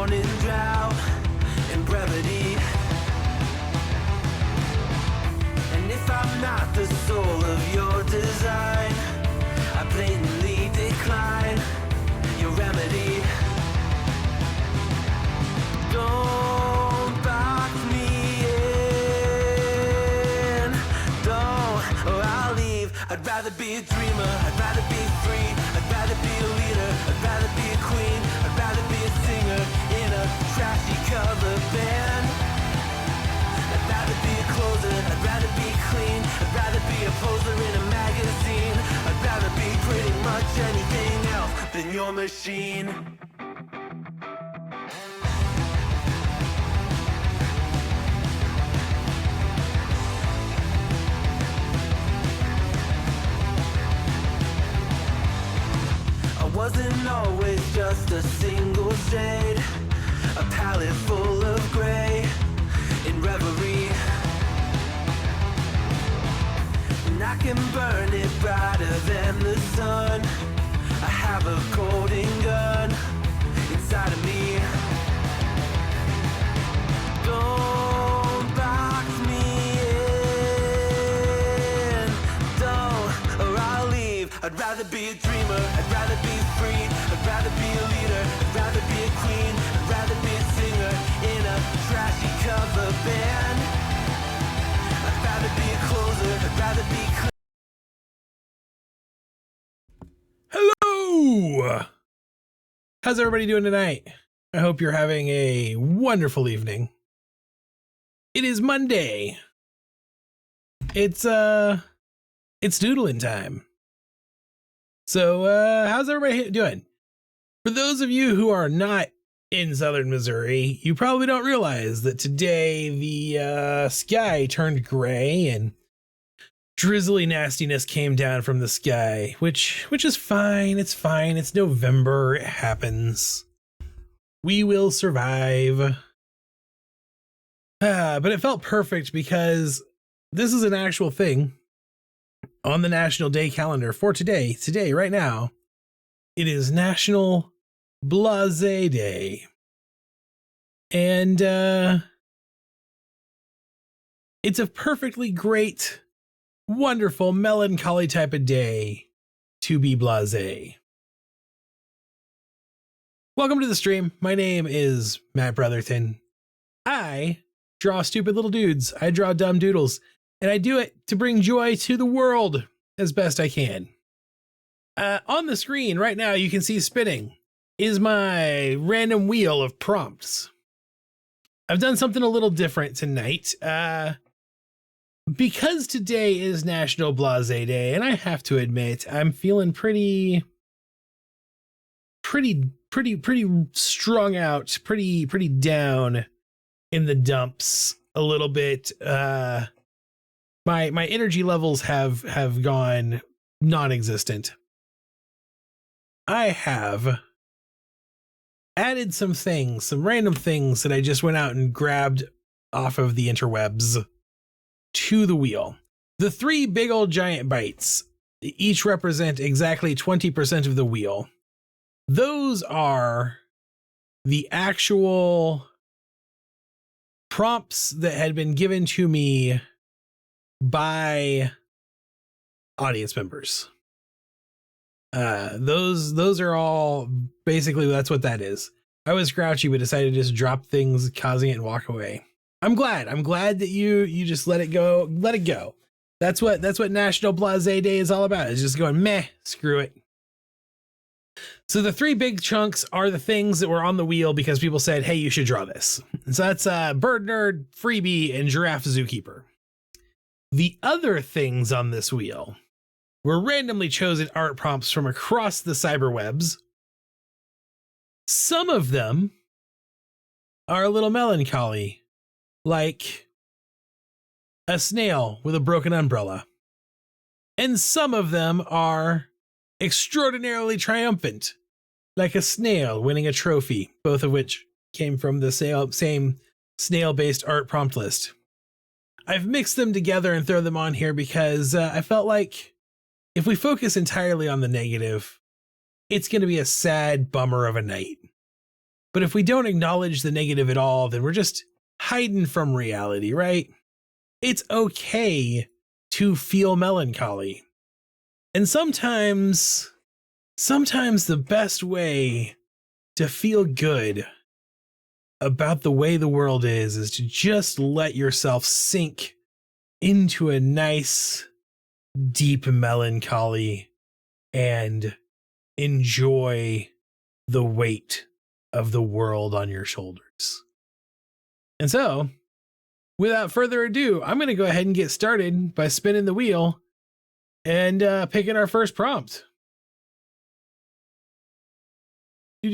drown in drought and brevity. And if I'm not the soul of your design, I blatantly decline your remedy. Don't box me in, don't, or I'll leave. I'd rather be a dreamer, I'd rather be free, I'd rather be a leader, I'd rather be a queen, I'd rather be a singer in a trashy cover band. I'd rather be a closer, I'd rather be clean, I'd rather be a poser in a magazine, I'd rather be pretty much anything else than your machine. Wasn't always just a single shade, a palette full of gray in reverie. And I can burn it brighter than the sun. I have a colding gun inside of me. Don't box me in, don't, or I'll leave. I'd rather be a dreamer, I'd rather be free, I'd rather be a leader, I'd rather be a queen, I'd rather be a singer in a trashy cover band. I'd rather be a closer, I'd rather be Hello! How's everybody doing tonight? I hope you're having a wonderful evening. It is Monday. It's doodling time. So, how's everybody doing? For those of you who are not in southern Missouri, you probably don't realize that today the sky turned gray and drizzly nastiness came down from the sky, which is fine. It's fine. It's November. It happens. We will survive. But it felt perfect because this is an actual thing on the National Day calendar for today, right now. It is National Blasé Day. And it's a perfectly great, wonderful, melancholy type of day to be blasé. Welcome to the stream. My name is Matt Brotherton. I draw stupid little dudes. I draw dumb doodles. And I do it to bring joy to the world as best I can. On the screen right now, you can see spinning is my random wheel of prompts. I've done something a little different tonight. Because today is National Blasé Day, and I have to admit, I'm feeling pretty strung out, pretty down in the dumps a little bit. My energy levels have gone non-existent. I have added some random things that I just went out and grabbed off of the interwebs to the wheel. The 3 big old giant bites each represent exactly 20% of the wheel. Those are the actual prompts that had been given to me by audience members. Those are all basically, that's what that is. I was grouchy but decided to just drop things, causing it, and walk away. I'm glad that you just let it go. That's what National Blasé Day is all about. It's just going meh, screw it. So the 3 big chunks are the things that were on the wheel because people said, hey, you should draw this. And so that's Bird Nerd, Freebie, and Giraffe Zookeeper. The other things on this wheel were randomly chosen art prompts from across the cyberwebs. Some of them are a little melancholy, like a snail with a broken umbrella. And some of them are extraordinarily triumphant, like a snail winning a trophy, both of which came from the same snail-based art prompt list. I've mixed them together and thrown them on here because I felt like if we focus entirely on the negative, it's going to be a sad bummer of a night. But if we don't acknowledge the negative at all, then we're just hiding from reality, right? It's okay to feel melancholy. And sometimes the best way to feel good about the way the world is to just let yourself sink into a nice, deep melancholy and enjoy the weight of the world on your shoulders. And so, without further ado, I'm going to go ahead and get started by spinning the wheel and picking our first prompt. Oh,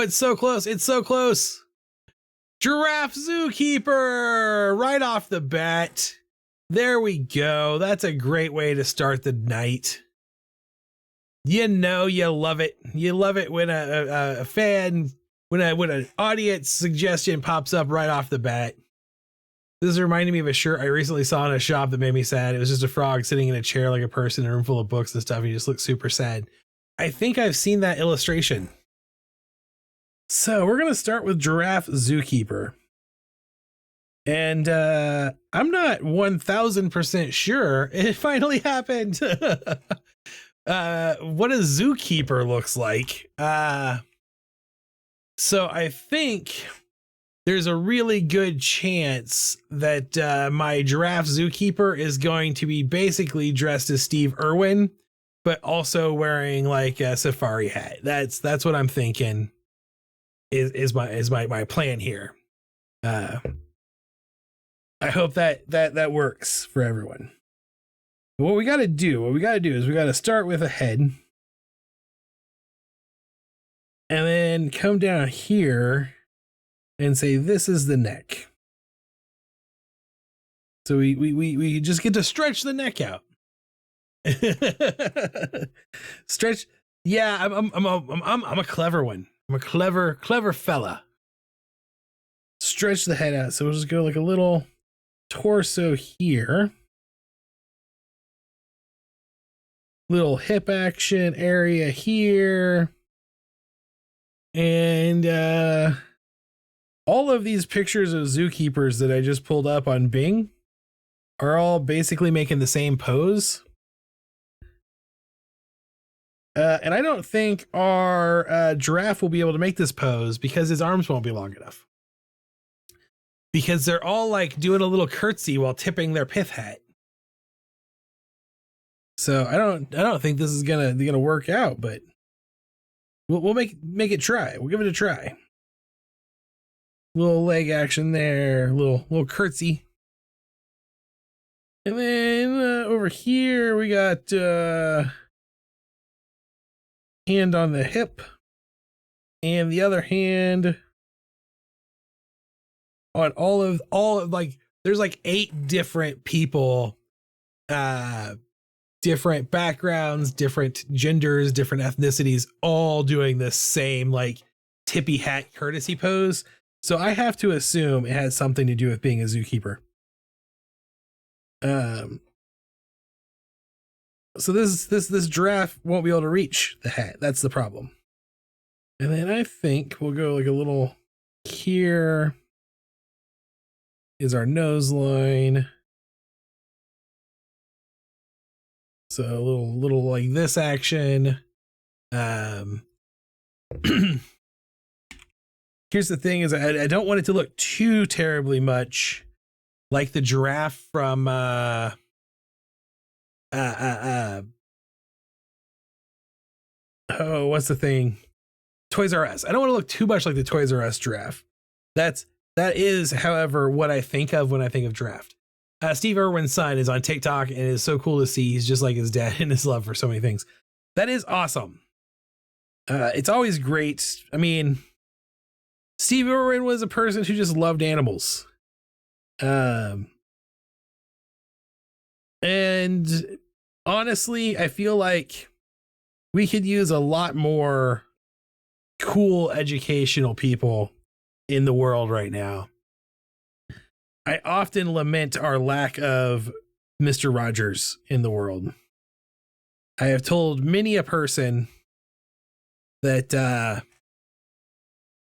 it's so close. It's so close. Giraffe Zookeeper right off the bat. There we go. That's a great way to start the night. You know, you love it. You love it when a fan, when an audience suggestion pops up right off the bat. This is reminding me of a shirt I recently saw in a shop that made me sad. It was just a frog sitting in a chair like a person in a room full of books and stuff. And he just looked super sad. I think I've seen that illustration. So we're going to start with Giraffe Zookeeper. And I'm not 1000% sure it finally happened. What a zookeeper looks like. So I think there's a really good chance that my giraffe zookeeper is going to be basically dressed as Steve Irwin, but also wearing like a safari hat. That's what I'm thinking is my plan here. I hope that works for everyone. What we got to do is we got to start with a head and then come down here and say, this is the neck. So we just get to stretch the neck out. Stretch. Yeah, I'm a clever one. I'm a clever fella. Stretch the head out. So we'll just go like a little torso here. Little hip action area here. And all of these pictures of zookeepers that I just pulled up on Bing are all basically making the same pose. And I don't think our giraffe will be able to make this pose because his arms won't be long enough. Because they're all like doing a little curtsy while tipping their pith hat. So I don't think this is gonna work out, but we'll make it try. We'll give it a try. Little leg action there, little curtsy. And then over here we got hand on the hip and the other hand on all of like there's like 8 different people, different backgrounds, different genders, different ethnicities, all doing the same like tippy hat courtesy pose. So I have to assume it has something to do with being a zookeeper. So this giraffe won't be able to reach the hat. That's the problem. And then I think we'll go like a little here is our nose line. So a little like this action. Here's the thing is I don't want it to look too terribly much like the giraffe from oh, what's the thing? Toys R Us. I don't want to look too much like the Toys R Us giraffe. That is, however, what I think of when I think of giraffe. Steve Irwin's son is on TikTok and it is so cool to see. He's just like his dad in his love for so many things. That is awesome. It's always great. I mean, Steve Irwin was a person who just loved animals. And honestly, I feel like we could use a lot more cool educational people in the world right now. I often lament our lack of Mr. Rogers in the world. I have told many a person that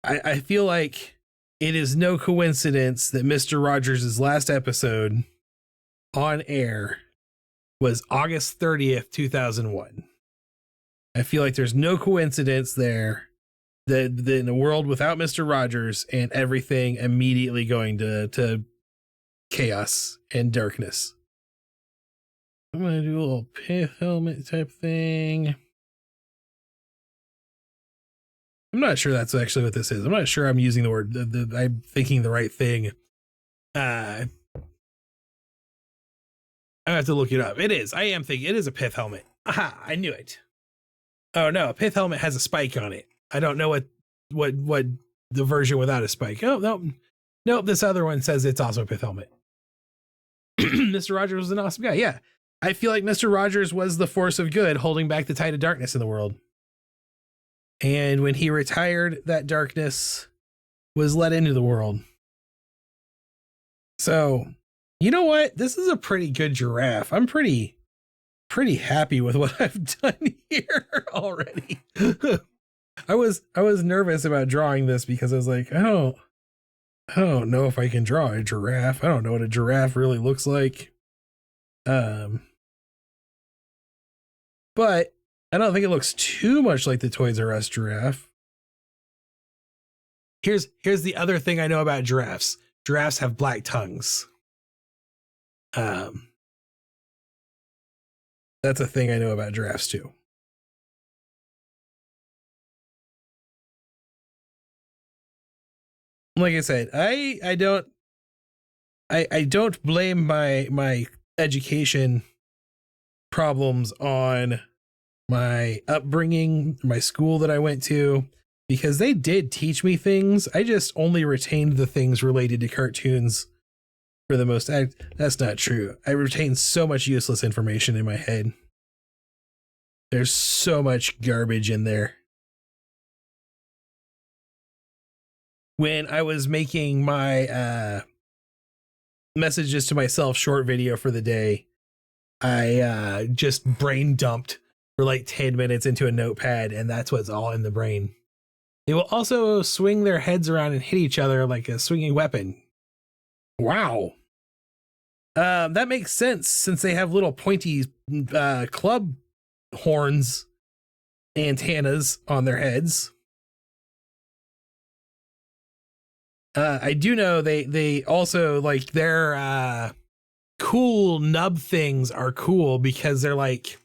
I feel like it is no coincidence that Mr. Rogers' last episode on air was August 30th, 2001. I feel like there's no coincidence there that in a world without Mr. Rogers and everything immediately going to chaos and darkness. I'm going to do a little pith helmet type thing. I'm not sure that's actually what this is. I'm not sure I'm using the word, I'm thinking the right thing. I have to look it up. It is. I am thinking it is a pith helmet. Aha, I knew it. Oh no, a pith helmet has a spike on it. I don't know what the version without a spike. Oh, no, this other one says it's also a pith helmet. Mr. Rogers was an awesome guy. Yeah. I feel like Mr. Rogers was the force of good holding back the tide of darkness in the world. And when he retired, that darkness was let into the world. So, you know what? This is a pretty good giraffe. I'm pretty happy with what I've done here already. I was nervous about drawing this because I was like, I don't know if I can draw a giraffe. I don't know what a giraffe really looks like. But I don't think it looks too much like the Toys R Us giraffe. Here's the other thing I know about giraffes. Giraffes have black tongues. That's a thing I know about giraffes too. Like I said, I don't blame my education problems on my upbringing, my school that I went to, because they did teach me things. I just only retained the things related to cartoons for the most. That's not true. I retained so much useless information in my head. There's so much garbage in there. When I was making my messages to myself short video for the day, I just brain dumped for like 10 minutes into a notepad, and that's what's all in the brain. They will also swing their heads around and hit each other like a swinging weapon. Wow. That makes sense since they have little pointy club horns, antennas on their heads. I do know they also like their cool nub things are cool because they're like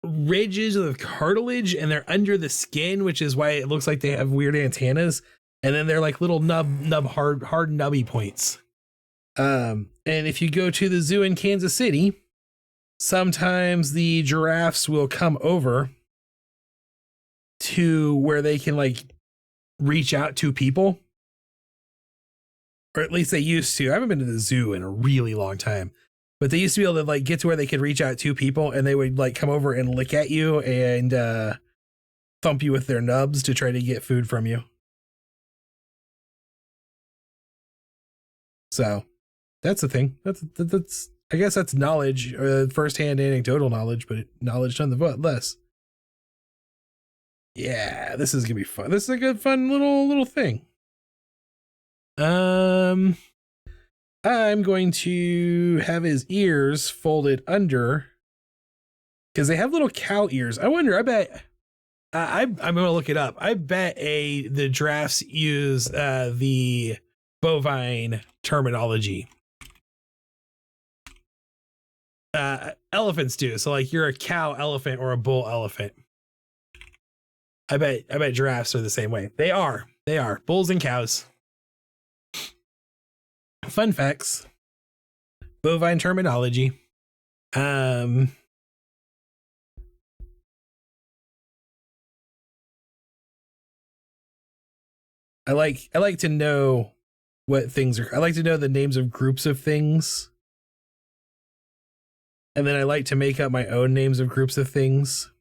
ridges of cartilage and they're under the skin, which is why it looks like they have weird antennas. And then they're like little hard nubby points. And if you go to the zoo in Kansas City, sometimes the giraffes will come over to where they can like reach out to people, or at least they used to. I haven't been to the zoo in a really long time, but they used to be able to like get to where they could reach out to people, and they would like come over and lick at you and thump you with their nubs to try to get food from you. So that's the thing. That's I guess that's knowledge, or firsthand anecdotal knowledge, but knowledge nonetheless. Yeah, this is gonna be fun. This is a good, fun little thing. I'm going to have his ears folded under because they have little cow ears. I wonder. I bet. I'm gonna look it up. I bet the giraffes use the bovine terminology. Elephants do. So like you're a cow elephant or a bull elephant. I bet giraffes are the same way. They are bulls and cows. Fun facts. Bovine terminology. I like to know what things are. I like to know the names of groups of things. And then I like to make up my own names of groups of things.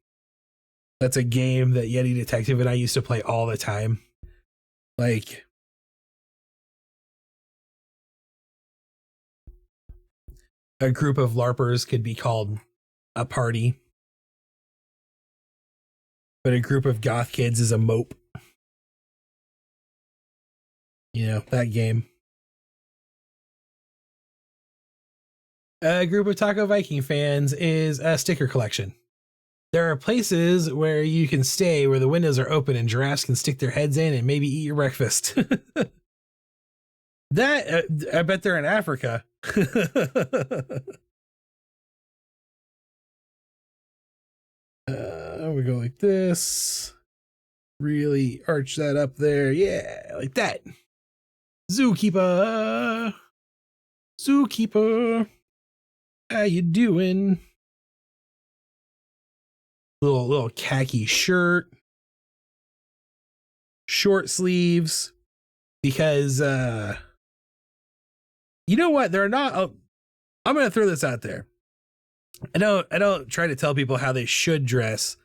That's a game that Yeti Detective and I used to play all the time. Like, a group of LARPers could be called a party. but a group of goth kids is a mope. You know, that game. A group of Taco Viking fans is a sticker collection. There are places where you can stay where the windows are open and giraffes can stick their heads in and maybe eat your breakfast. That, I bet they're in Africa. We go like this. Really arch that up there. Yeah, like that. Zookeeper. Zookeeper. How you doing? Little khaki shirt. Short sleeves. Because, you know what? They're not, I'm going to throw this out there. I don't try to tell people how they should dress,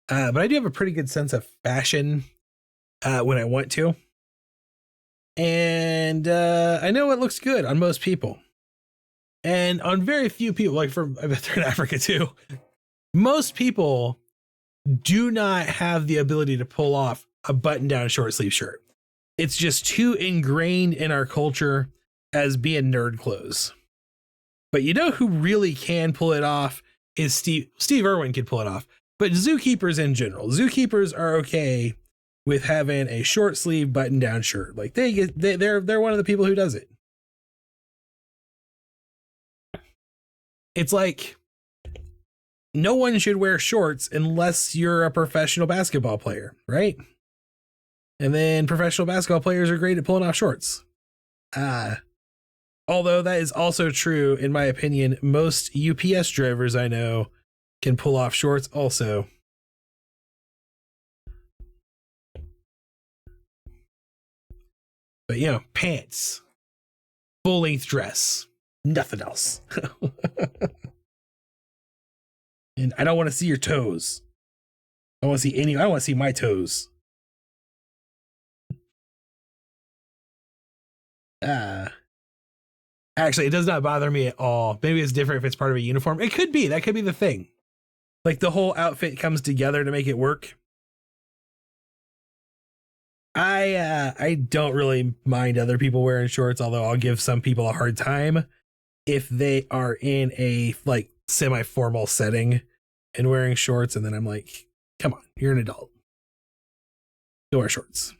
but I do have a pretty good sense of fashion when I want to. And I know what looks good on most people. And on very few people, like I bet they're in Africa too. Most people do not have the ability to pull off a button-down short sleeve shirt. It's just too ingrained in our culture as being nerd clothes. But you know who really can pull it off is Steve Irwin can pull it off. But zookeepers in general, zookeepers are okay with having a short sleeve button down shirt. Like they're one of the people who does it. It's like no one should wear shorts unless you're a professional basketball player, right? And then professional basketball players are great at pulling off shorts. Although that is also true, in my opinion, most UPS drivers I know can pull off shorts also. But, you know, pants, full-length dress, nothing else. And I don't want to see your toes. I don't want to see my toes. Actually, it does not bother me at all. Maybe it's different if it's part of a uniform. It could be. That could be the thing. Like the whole outfit comes together to make it work. I don't really mind other people wearing shorts, although I'll give some people a hard time if they are in a like semi-formal setting and wearing shorts, and then I'm like, come on, you're an adult. Go wear shorts.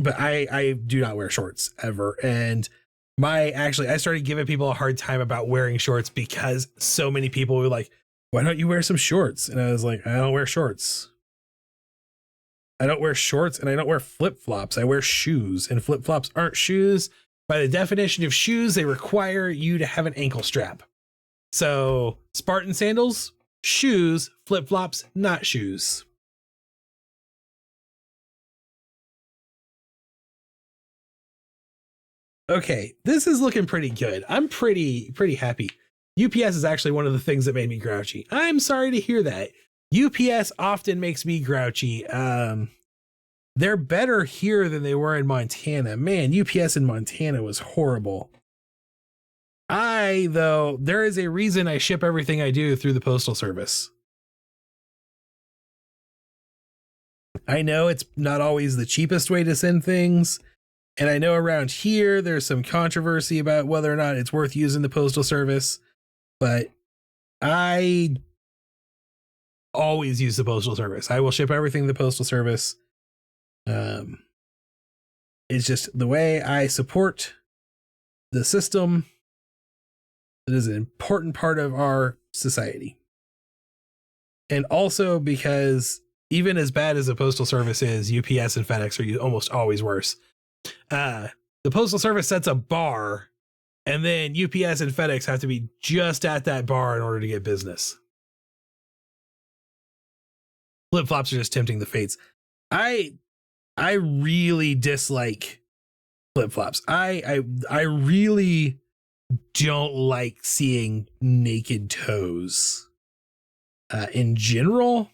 But I do not wear shorts ever. And I started giving people a hard time about wearing shorts because so many people were like, why don't you wear some shorts? And I was like, I don't wear shorts. I don't wear shorts and I don't wear flip-flops. I wear shoes, and flip-flops aren't shoes. By the definition of shoes, they require you to have an ankle strap. So Spartan sandals, shoes, flip-flops, not shoes. Okay, this is looking pretty good. I'm pretty happy. UPS is actually one of the things that made me grouchy. I'm sorry to hear that. UPS often makes me grouchy. They're better here than they were in Montana. Man, UPS in Montana was horrible. There is a reason I ship everything I do through the Postal Service. I know it's not always the cheapest way to send things. And I know around here, there's some controversy about whether or not it's worth using the Postal Service, but I always use the Postal Service. I will ship everything to the Postal Service. It's just the way I support the system. It is an important part of our society. And also because even as bad as the Postal Service is, UPS and FedEx are almost always worse. The Postal Service sets a bar, and then UPS and FedEx have to be just at that bar in order to get business. Flip-flops are just tempting the fates. I really dislike flip-flops. I really don't like seeing naked toes in general.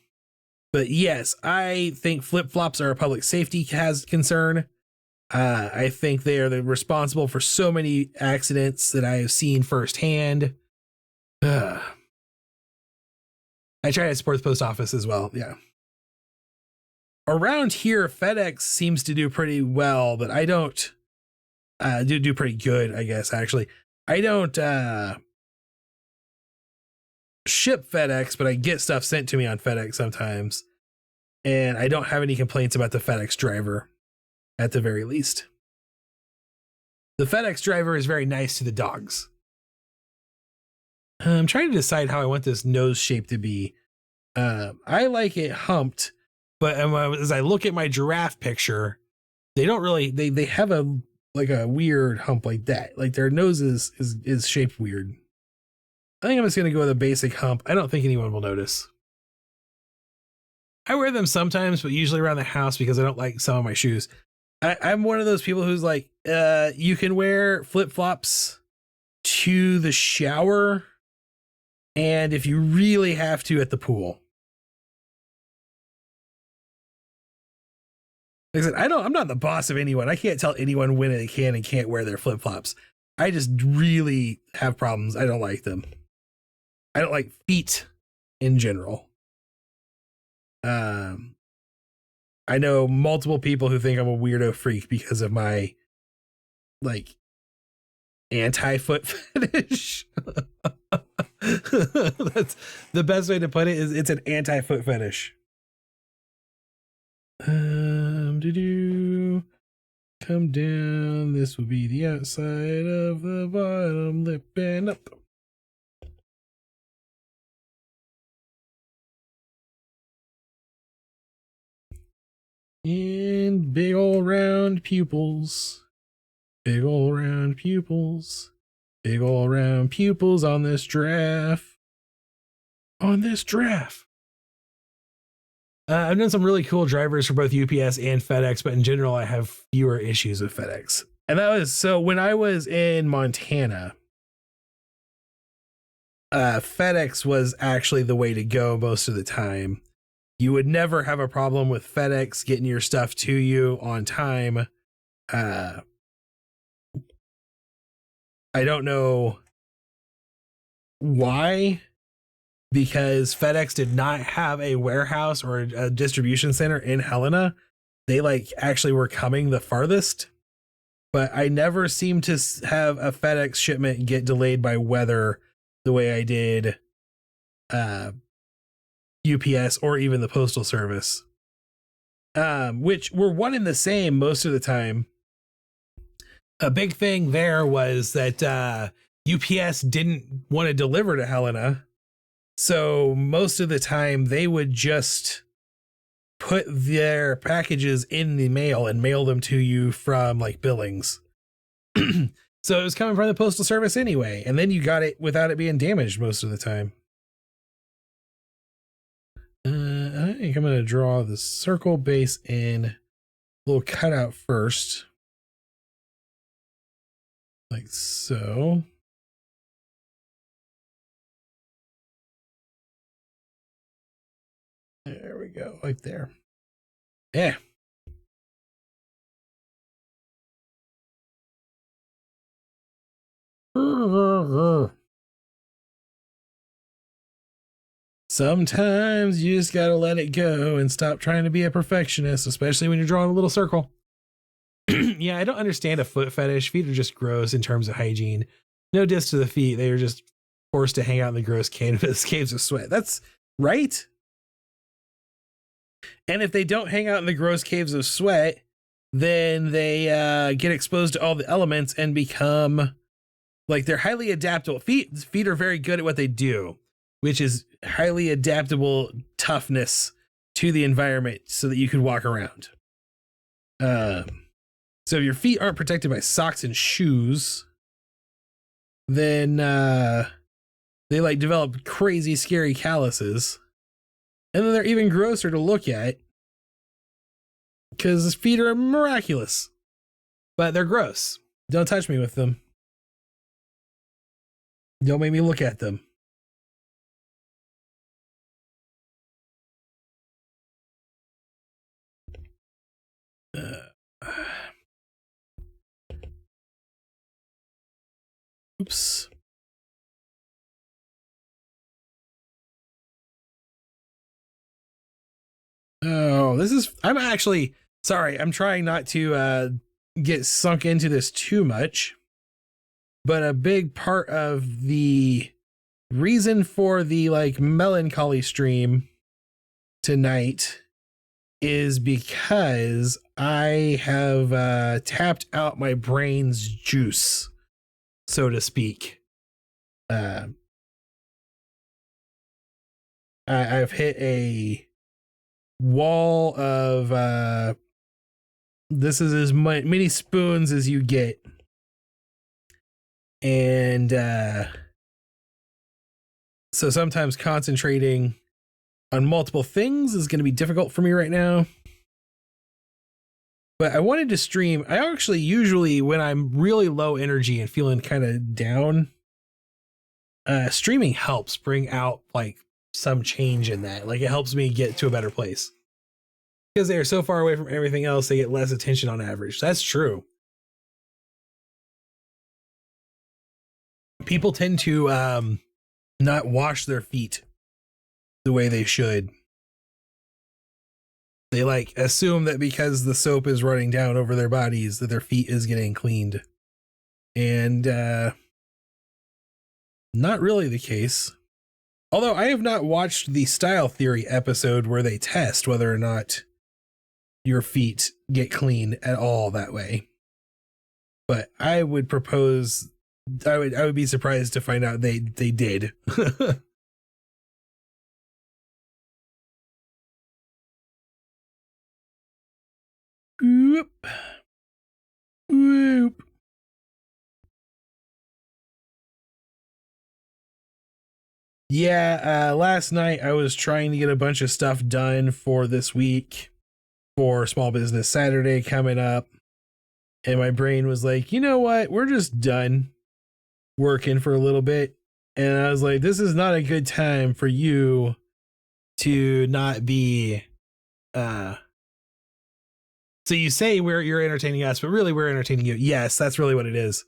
But yes, I think flip-flops are a public safety concern. I think they are responsible for so many accidents that I have seen firsthand. I try to support the post office as well. Yeah. Around here, FedEx seems to do pretty well, but I don't do pretty good, I guess, actually. I don't ship FedEx, but I get stuff sent to me on FedEx sometimes. And I don't have any complaints about the FedEx driver, at the very least. The FedEx driver is very nice to the dogs. I'm trying to decide how I want this nose shape to be. I like it humped, but as I look at my giraffe picture, they don't really, they have a weird hump like that. Like their nose is shaped weird. I think I'm just going to go with a basic hump. I don't think anyone will notice. I wear them sometimes, but usually around the house because I don't like some of my shoes. I'm one of those people who's like, you can wear flip-flops to the shower, and if you really have to, at the pool. Like I said, I'm not the boss of anyone. I can't tell anyone when they can and can't wear their flip-flops. I just really have problems. I don't like them. I don't like feet in general. I know multiple people who think I'm a weirdo freak because of my like anti-foot fetish. That's the best way to put it. Is it's an anti-foot fetish. Come down. This will be the outside of the bottom lip and up. And big old round pupils. Big old round pupils. Big old round pupils on this giraffe. On this giraffe. I've done some really cool drivers for both UPS and FedEx, but in general, I have fewer issues with FedEx. And that was so when I was in Montana, FedEx was actually the way to go most of the time. You would never have a problem with FedEx getting your stuff to you on time. I don't know why, because FedEx did not have a warehouse or a distribution center in Helena. They actually were coming the farthest, but I never seemed to have a FedEx shipment get delayed by weather the way I did UPS or even the Postal Service, which were one and the same most of the time. A big thing there was that UPS didn't want to deliver to Helena, so most of the time they would just put their packages in the mail and mail them to you from Billings. So it was coming from the Postal Service anyway, and then you got it without it being damaged most of the time. I think I'm going to draw the circle base in a little cutout first. Like so. There we go, right there. Yeah. Sometimes you just gotta let it go and stop trying to be a perfectionist, especially when you're drawing a little circle. Yeah, I don't understand a foot fetish. Feet are just gross in terms of hygiene. No diss to the feet. They are just forced to hang out in the gross caves of sweat. That's right. And if they don't hang out in the gross caves of sweat, then they get exposed to all the elements and become they're highly adaptable. Feet are very good at what they do, which is highly adaptable toughness to the environment so that you can walk around. So if your feet aren't protected by socks and shoes, then they develop crazy, scary calluses. And then they're even grosser to look at because feet are miraculous, but they're gross. Don't touch me with them. Don't make me look at them. Oops. Oh, I'm actually sorry. I'm trying not to get sunk into this too much. But a big part of the reason for the like melancholy stream tonight is because I have tapped out my brain's juice, so to speak. I've hit a wall of this is as many spoons as you get. And so sometimes concentrating on multiple things is going to be difficult for me right now. But I wanted to stream. I actually usually, when I'm really low energy and feeling kind of down, streaming helps bring out like some change in that. Like it helps me get to a better place. Because they are so far away from everything else, they get less attention on average. That's true. People tend to not wash their feet the way they should. They like assume that because the soap is running down over their bodies that their feet is getting cleaned. And not really the case. Although I have not watched the Style Theory episode where they test whether or not your feet get clean at all that way. But I would propose, I would be surprised to find out they did. Whoop. Whoop. Yeah, last night I was trying to get a bunch of stuff done for this week for Small Business Saturday coming up. And my brain was like, you know what? We're just done working for a little bit. And I was like, this is not a good time for you to not be, so you say you're entertaining us, but really we're entertaining you. Yes, that's really what it is.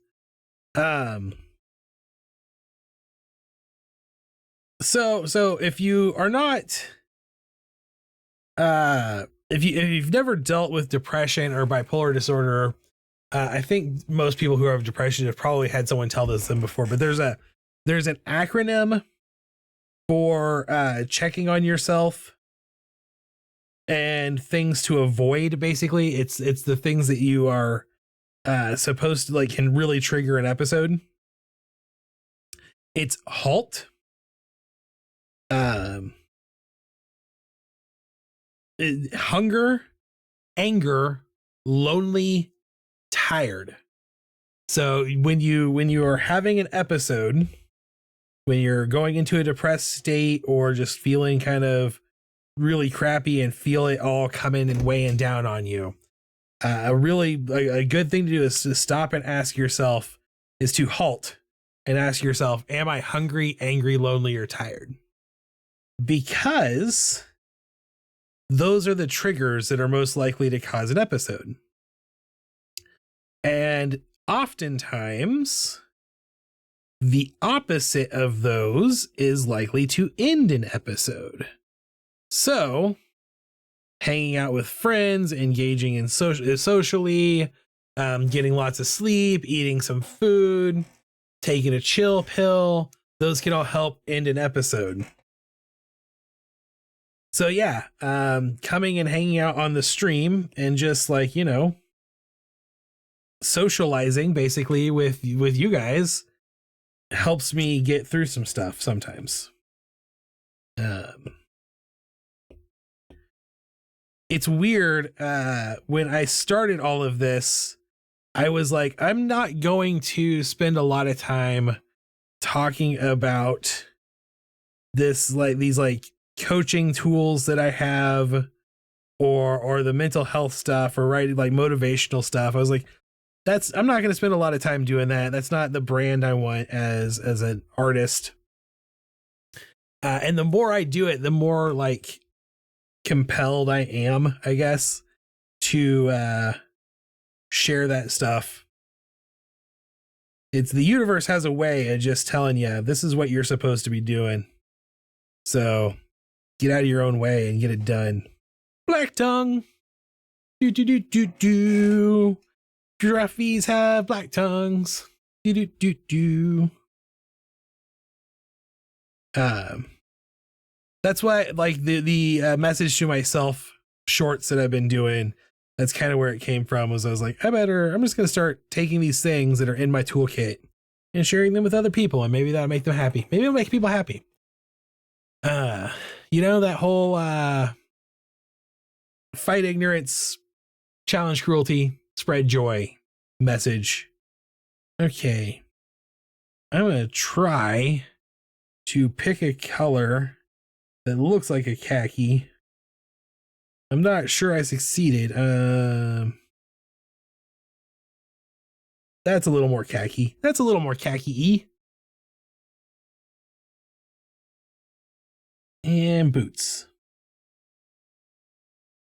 So if you are not, if you've never dealt with depression or bipolar disorder, I think most people who have depression have probably had someone tell this to them before, but there's an acronym for checking on yourself and things to avoid. Basically, it's the things that you are supposed to like can really trigger an episode. It's HALT. Hunger, anger, lonely, tired. So when you are having an episode, when you're going into a depressed state or just feeling kind of really crappy and feel it all coming and weighing down on you, a good thing to do is to stop and ask yourself, is to halt and ask yourself, am I hungry, angry, lonely, or tired? Because those are the triggers that are most likely to cause an episode. And oftentimes, the opposite of those is likely to end an episode. So, hanging out with friends, engaging in socially, getting lots of sleep, eating some food, taking a chill pill, those can all help end an episode. So yeah, coming and hanging out on the stream and just like, socializing basically with you guys helps me get through some stuff sometimes. It's weird. When I started all of this, I was like, I'm not going to spend a lot of time talking about these coaching tools that I have or the mental health stuff or writing like motivational stuff. I was like, I'm not going to spend a lot of time doing that. That's not the brand I want as an artist. And the more I do it, the more like compelled I am, I guess, to share that stuff. It's the universe has a way of just telling you, this is what you're supposed to be doing. So get out of your own way and get it done. Black tongue. Do do do do do. Giraffes have black tongues. Do do do do. That's why, like, the message to myself shorts that I've been doing, that's kind of where it came from. Was I was like, I'm just gonna start taking these things that are in my toolkit and sharing them with other people, and maybe that'll make them happy. Maybe it'll make people happy. You know, that whole fight ignorance, challenge cruelty, spread joy message. Okay, I'm gonna try to pick a color that looks like a khaki. I'm not sure I succeeded. That's a little more khaki. That's a little more khaki-y. And boots.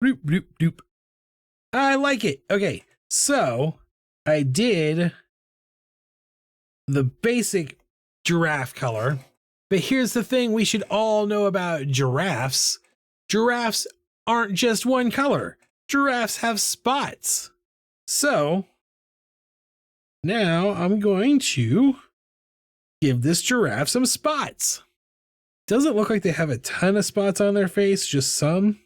Bloop, bloop, bloop. I like it. Okay, so I did the basic giraffe color, but here's the thing we should all know about giraffes. Giraffes aren't just one color. Giraffes have spots. So now I'm going to give this giraffe some spots. Doesn't look like they have a ton of spots on their face, just some.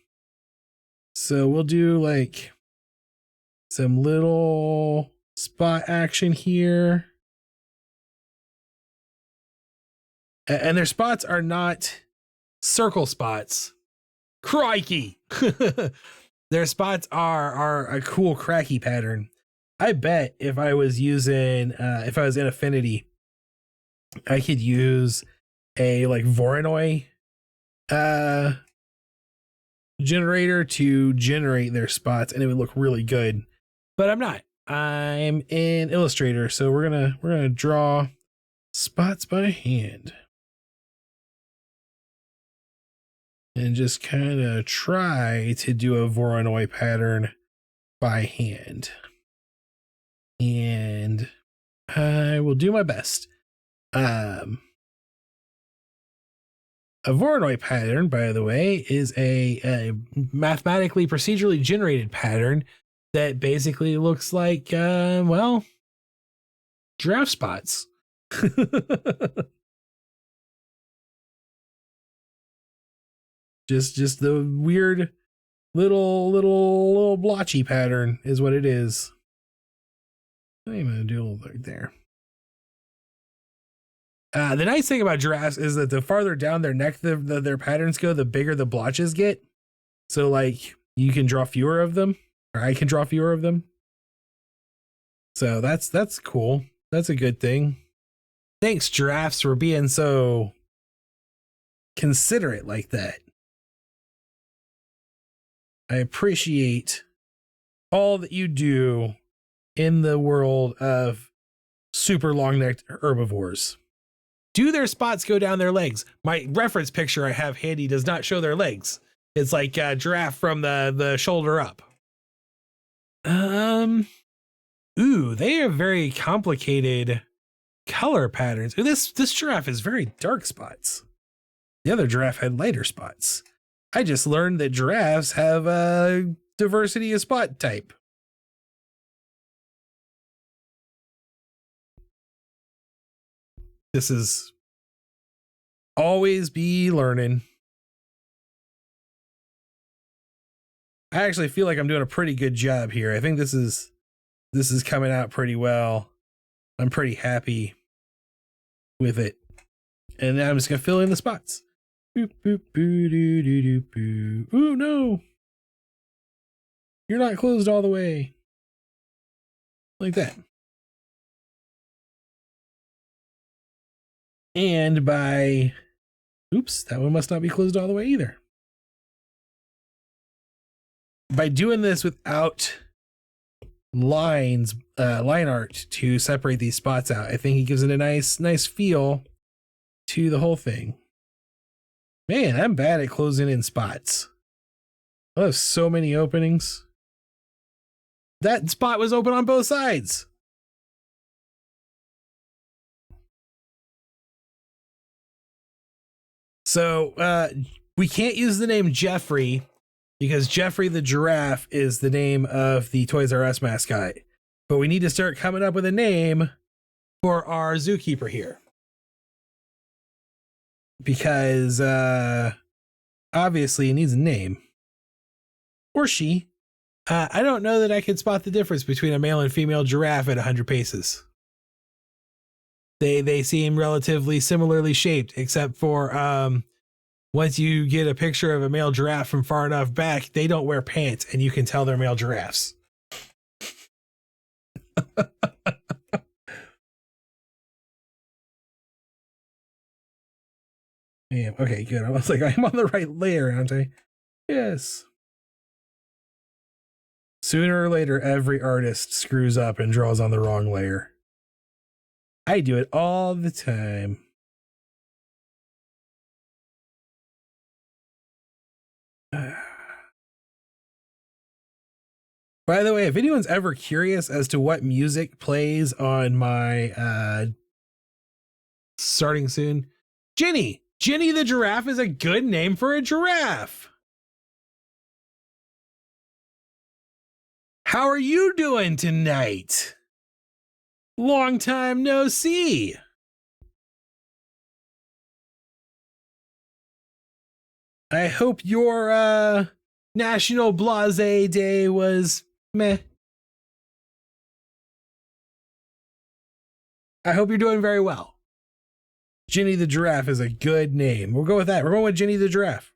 So we'll do like some little spot action here. And their spots are not circle spots. Crikey! Their spots are a cool cracky pattern. I bet if I was using, if I was in Affinity, I could use a like Voronoi generator to generate their spots, and it would look really good. But I'm not. I'm in Illustrator, so we're gonna draw spots by hand and just kind of try to do a Voronoi pattern by hand. And I will do my best. A Voronoi pattern, by the way, is a mathematically procedurally generated pattern that basically looks like, well, giraffe spots. just the weird little blotchy pattern is what it is. I'm gonna do a little bit there. The nice thing about giraffes is that the farther down their neck their patterns go, the bigger the blotches get. So like you can draw fewer of them, or I can draw fewer of them. So that's cool. That's a good thing. Thanks, giraffes, for being so considerate like that. I appreciate all that you do in the world of super long-necked herbivores. Do their spots go down their legs? My reference picture I have handy does not show their legs. It's like a giraffe from the shoulder up. Ooh, they are very complicated color patterns. Ooh, this giraffe is very dark spots. The other giraffe had lighter spots. I just learned that giraffes have a diversity of spot type. This is always be learning. I actually feel like I'm doing a pretty good job here. I think this is coming out pretty well. I'm pretty happy with it. And now I'm just gonna fill in the spots. Boop, boop, boo, doo, doo, doo, boo. Ooh, no. You're not closed all the way. Like that. And by, oops, that one must not be closed all the way either. By doing this without line art to separate these spots out, I think it gives it a nice feel to the whole thing. Man, I'm bad at closing in spots. I have so many openings. That spot was open on both sides. So we can't use the name Jeffrey because Jeffrey the Giraffe is the name of the Toys R Us mascot. But we need to start coming up with a name for our zookeeper here. Because obviously he needs a name. Or she. I don't know that I can spot the difference between a male and female giraffe at 100 paces. They seem relatively similarly shaped, except for once you get a picture of a male giraffe from far enough back, they don't wear pants, and you can tell they're male giraffes. Damn, okay, good. I was like, I'm on the right layer, aren't I? Yes. Sooner or later, every artist screws up and draws on the wrong layer. I do it all the time. By the way, if anyone's ever curious as to what music plays on my starting soon, Ginny the Giraffe is a good name for a giraffe. How are you doing tonight? Long time no see. I hope your National Blasé Day was meh. I hope you're doing very well. Ginny the Giraffe is a good name. We'll go with that. We're going with Ginny the Giraffe.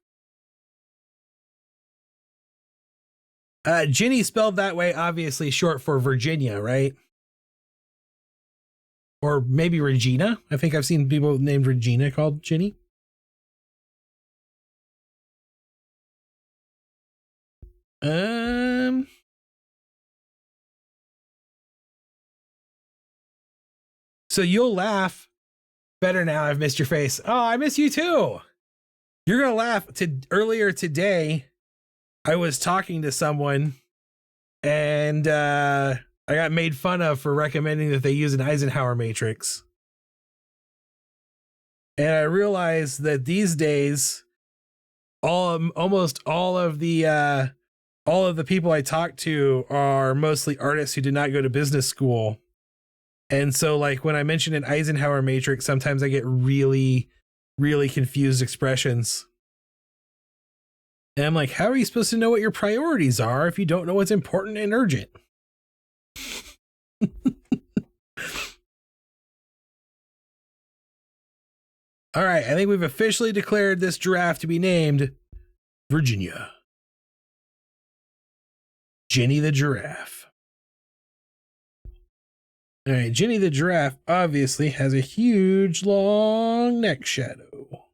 Ginny spelled that way, obviously short for Virginia, right? Or maybe Regina. I think I've seen people named Regina called Ginny. So you'll laugh. Better now, I've missed your face. Oh, I miss you too. You're gonna laugh. Earlier today, I was talking to someone, and I got made fun of for recommending that they use an Eisenhower matrix. And I realized that these days, almost all of the people I talk to are mostly artists who did not go to business school. And so, like, when I mention an Eisenhower matrix, sometimes I get really, really confused expressions. And I'm like, how are you supposed to know what your priorities are if you don't know what's important and urgent? All right, I think we've officially declared this giraffe to be named Virginia. Ginny the Giraffe. All right, Ginny the Giraffe obviously has a huge, long neck shadow.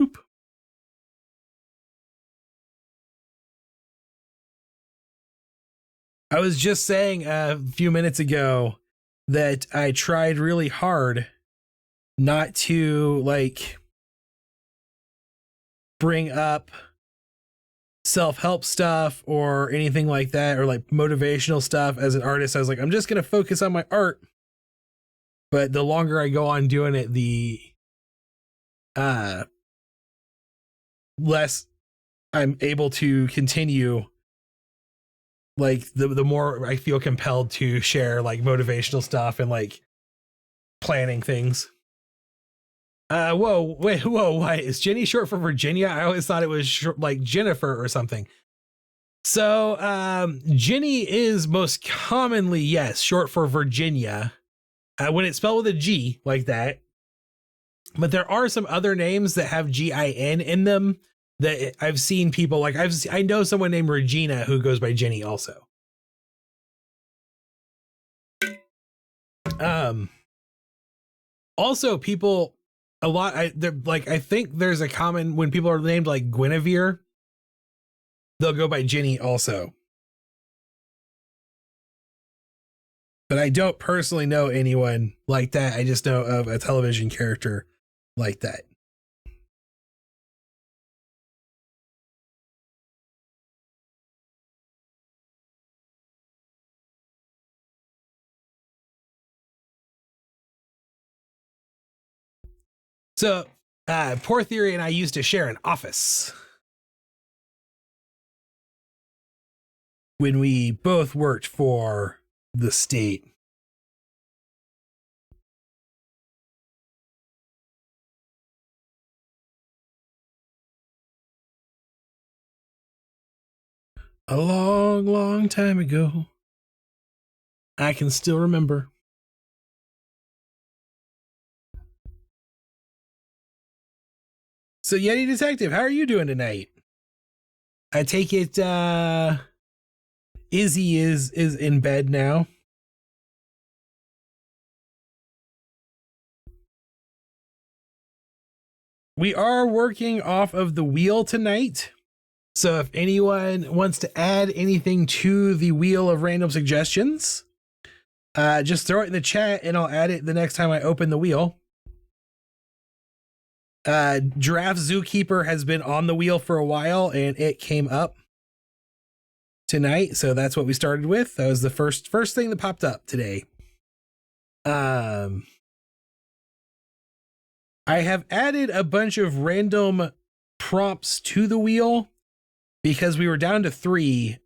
Oop. I was just saying a few minutes ago that I tried really hard not to, like, bring up self-help stuff or anything like that, or like motivational stuff as an artist. I was like, I'm just going to focus on my art. But the longer I go on doing it, the less I'm able to continue. Like the more I feel compelled to share like motivational stuff and like planning things. Whoa, why is Ginny short for Virginia? I always thought it was like Jennifer or something. So Ginny is most commonly, yes, short for Virginia when it's spelled with a G like that. But there are some other names that have G-I-N in them that I've seen people like. I know someone named Regina who goes by Ginny also. Also people a lot. I think there's a common when people are named like Guinevere, they'll go by Ginny also. But I don't personally know anyone like that. I just know of a television character like that. So, Poor Theory and I used to share an office. when we both worked for the state. A long, long time ago. I can still remember. So Yeti Detective, how are you doing tonight? I take it Izzy is in bed now. We are working off of the wheel tonight. So if anyone wants to add anything to the wheel of random suggestions, just throw it in the chat and I'll add it the next time I open the wheel. Giraffe Zookeeper has been on the wheel for a while and it came up tonight. So that's what we started with. That was the first thing that popped up today. I have added a bunch of random prompts to the wheel because we were down to 3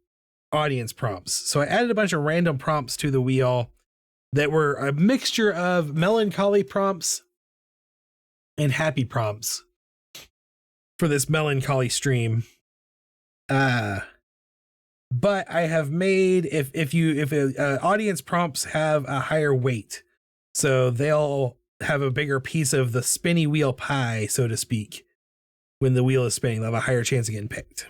audience prompts. So I added a bunch of random prompts to the wheel that were a mixture of melancholy prompts and happy prompts for this melancholy stream. But I have made, if audience prompts have a higher weight, so they'll have a bigger piece of the spinny wheel pie, so to speak. When the wheel is spinning, they'll have a higher chance of getting picked.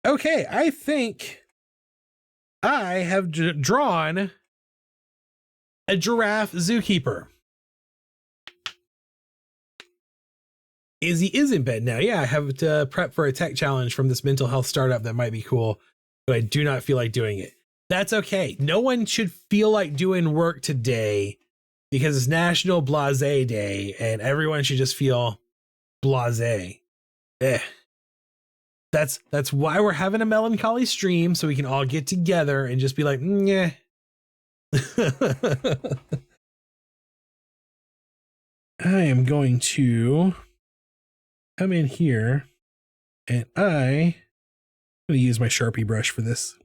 Okay, I think I have drawn a giraffe zookeeper. Izzy is in bed now. Yeah, I have to prep for a tech challenge from this mental health startup that might be cool, but I do not feel like doing it. That's okay. No one should feel like doing work today because it's National Blasé Day and everyone should just feel blasé. That's why we're having a melancholy stream, so we can all get together and just be like, yeah. I am going to come in here and I'm going to use my Sharpie brush for this.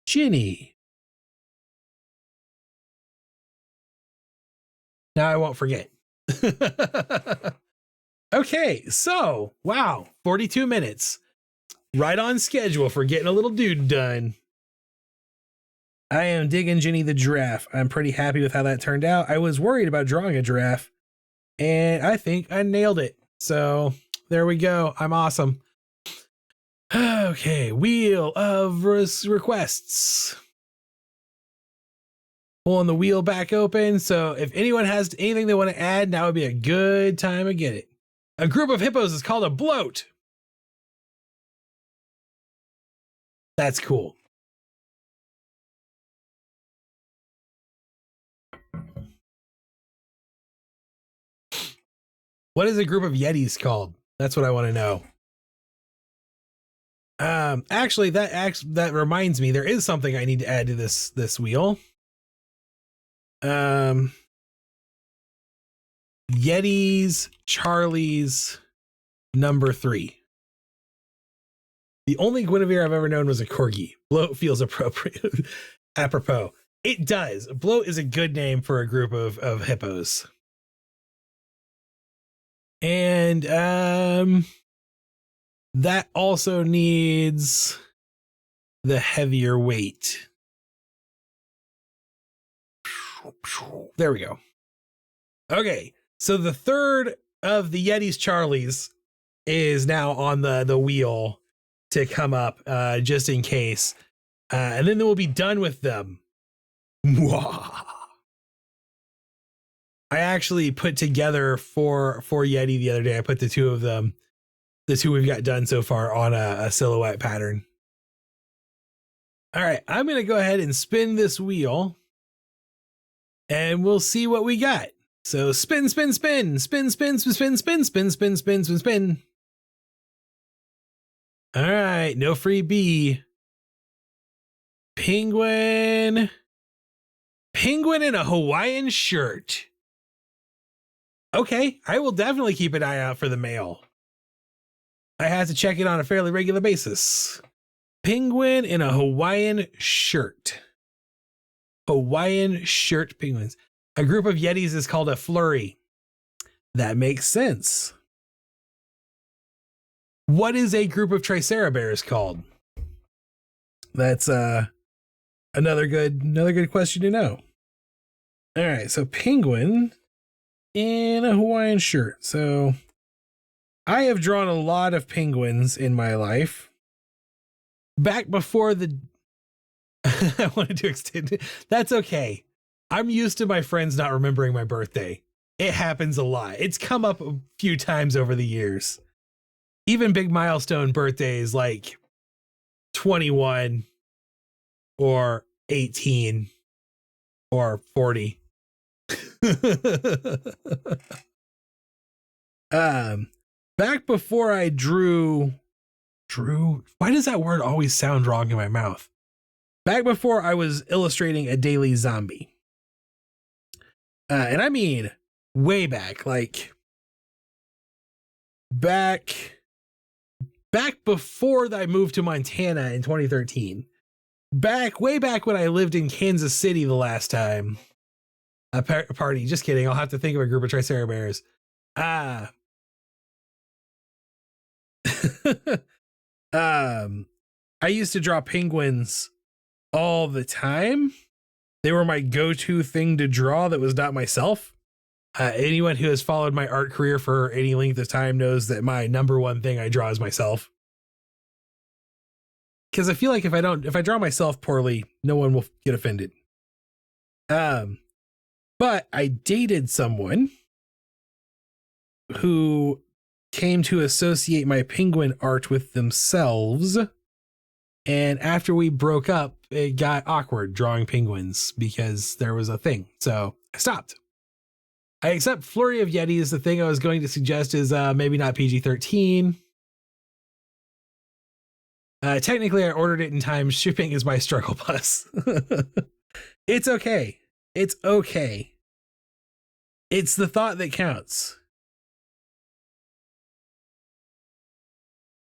Ginny. Now I won't forget. Okay, so wow, 42 minutes. Right on schedule for getting a little dude done. I am digging Ginny the giraffe. I'm pretty happy with how that turned out. I was worried about drawing a giraffe, and I think I nailed it. So there we go. I'm awesome. Okay, wheel of requests. Pulling the wheel back open. So if anyone has anything they want to add, now would be a good time to get it. A group of hippos is called a bloat. That's cool. What is a group of yetis called? That's what I want to know. Actually, that reminds me, there is something I need to add to this wheel. Yetis Charlie's number 3. The only Guinevere I've ever known was a corgi. Bloat feels appropriate. Apropos. It does. Bloat is a good name for a group of hippos. And that also needs the heavier weight. There we go. Okay, so the third of the Yetis Charlies is now on the wheel to come up, just in case. And then we'll be done with them. Mwah. I actually put together for Yeti the other day. I put the 2 of them, the 2 we've got done so far, on a silhouette pattern. All right, I'm going to go ahead and spin this wheel and we'll see what we got. So spin, spin, spin, spin, spin, spin, spin, spin, spin, spin, spin, spin, spin. All right, no free B. Penguin in a Hawaiian shirt. Okay, I will definitely keep an eye out for the mail. I have to check it on a fairly regular basis. Penguin in a Hawaiian shirt. Hawaiian shirt penguins. A group of Yetis is called a flurry. That makes sense. What is a group of Triceratops called? That's another good question to know. All right, so penguin in a Hawaiian shirt. So I have drawn a lot of penguins in my life. Back before the I wanted to extend it. That's okay. I'm used to my friends not remembering my birthday. It happens a lot. It's come up a few times over the years. Even big milestone birthdays like 21 or 18 or 40. Back before I drew, why does that word always sound wrong in my mouth? Back before I was illustrating a daily zombie. And I mean way back, like back before I moved to Montana in 2013. Way back when I lived in Kansas City the last time. A party, just kidding. I'll have to think of a group of Triceratops. I used to draw penguins all the time. They were my go-to thing to draw that was not myself. Anyone who has followed my art career for any length of time knows that my number one thing I draw is myself. Because I feel like if I draw myself poorly, no one will get offended. But I dated someone who came to associate my penguin art with themselves. And after we broke up, it got awkward drawing penguins because there was a thing. So I stopped. I accept Flurry of Yetis. The thing I was going to suggest is maybe not PG-13. Technically, I ordered it in time. Shipping is my struggle bus. It's okay. It's okay. It's the thought that counts.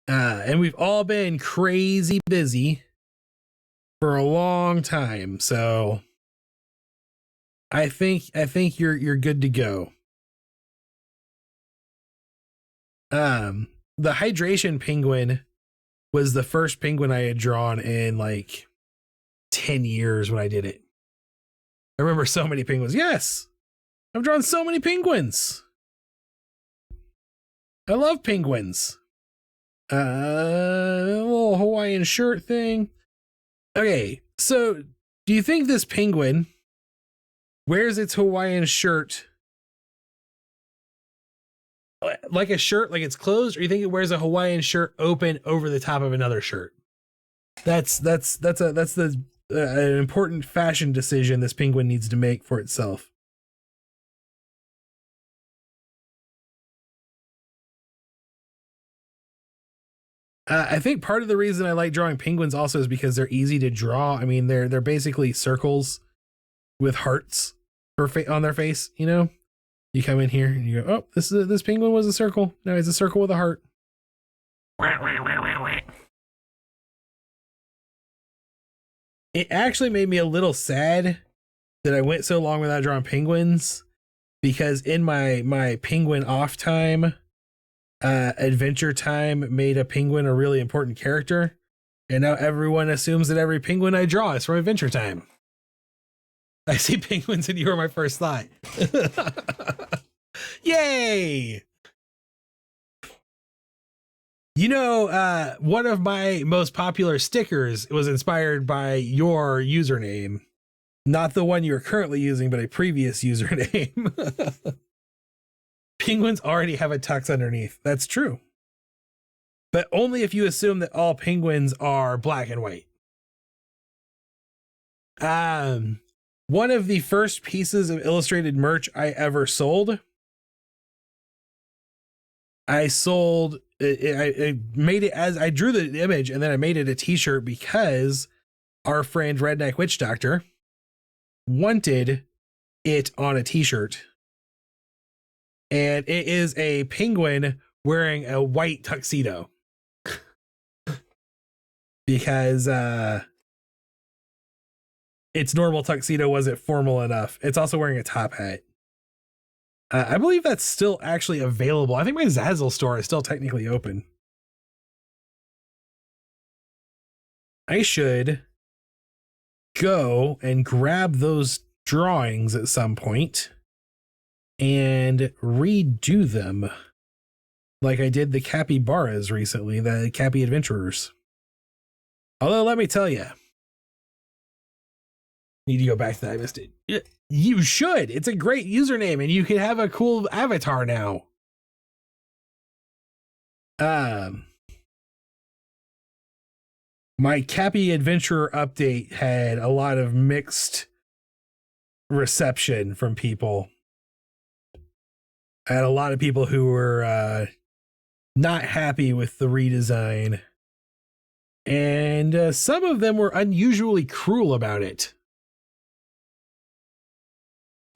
And we've all been crazy busy for a long time, so I think you're good to go. The hydration penguin was the first penguin I had drawn in like 10 years when I did it. I remember so many penguins. Yes, I've drawn so many penguins. I love penguins. Little Hawaiian shirt thing. Okay, so do you think this penguin wears its Hawaiian shirt like a shirt, like it's closed, or you think it wears a Hawaiian shirt open over the top of another shirt? That's an important fashion decision this penguin needs to make for itself. I think part of the reason I like drawing penguins also is because they're easy to draw. I mean, they're basically circles with hearts on their face. You know, you come in here and you go, "Oh, this penguin was a circle. No, it's a circle with a heart." It actually made me a little sad that I went so long without drawing penguins, because in my penguin off time, Adventure Time made a penguin a really important character, and now everyone assumes that every penguin I draw is from Adventure Time. I see penguins and you were my first thought. Yay! You know, one of my most popular stickers was inspired by your username. Not the one you're currently using, but a previous username. Penguins already have a tux underneath. That's true. But only if you assume that all penguins are black and white. One of the first pieces of illustrated merch I ever sold, I made it as I drew the image, and then I made it a t-shirt because our friend Redneck Witch Doctor wanted it on a t-shirt. and it is a penguin wearing a white tuxedo because its normal tuxedo wasn't formal enough. It's also wearing a top hat. I believe that's still actually available. I think my Zazzle store is still technically open. I should go and grab those drawings at some point and redo them like I did the capybaras recently, the Cappy Adventurers. Although, let me tell you, need to go back to that. I missed it. You should. It's a great username, and you can have a cool avatar now. My Cappy Adventurer update had a lot of mixed reception from people. I had a lot of people who were not happy with the redesign, and some of them were unusually cruel about it.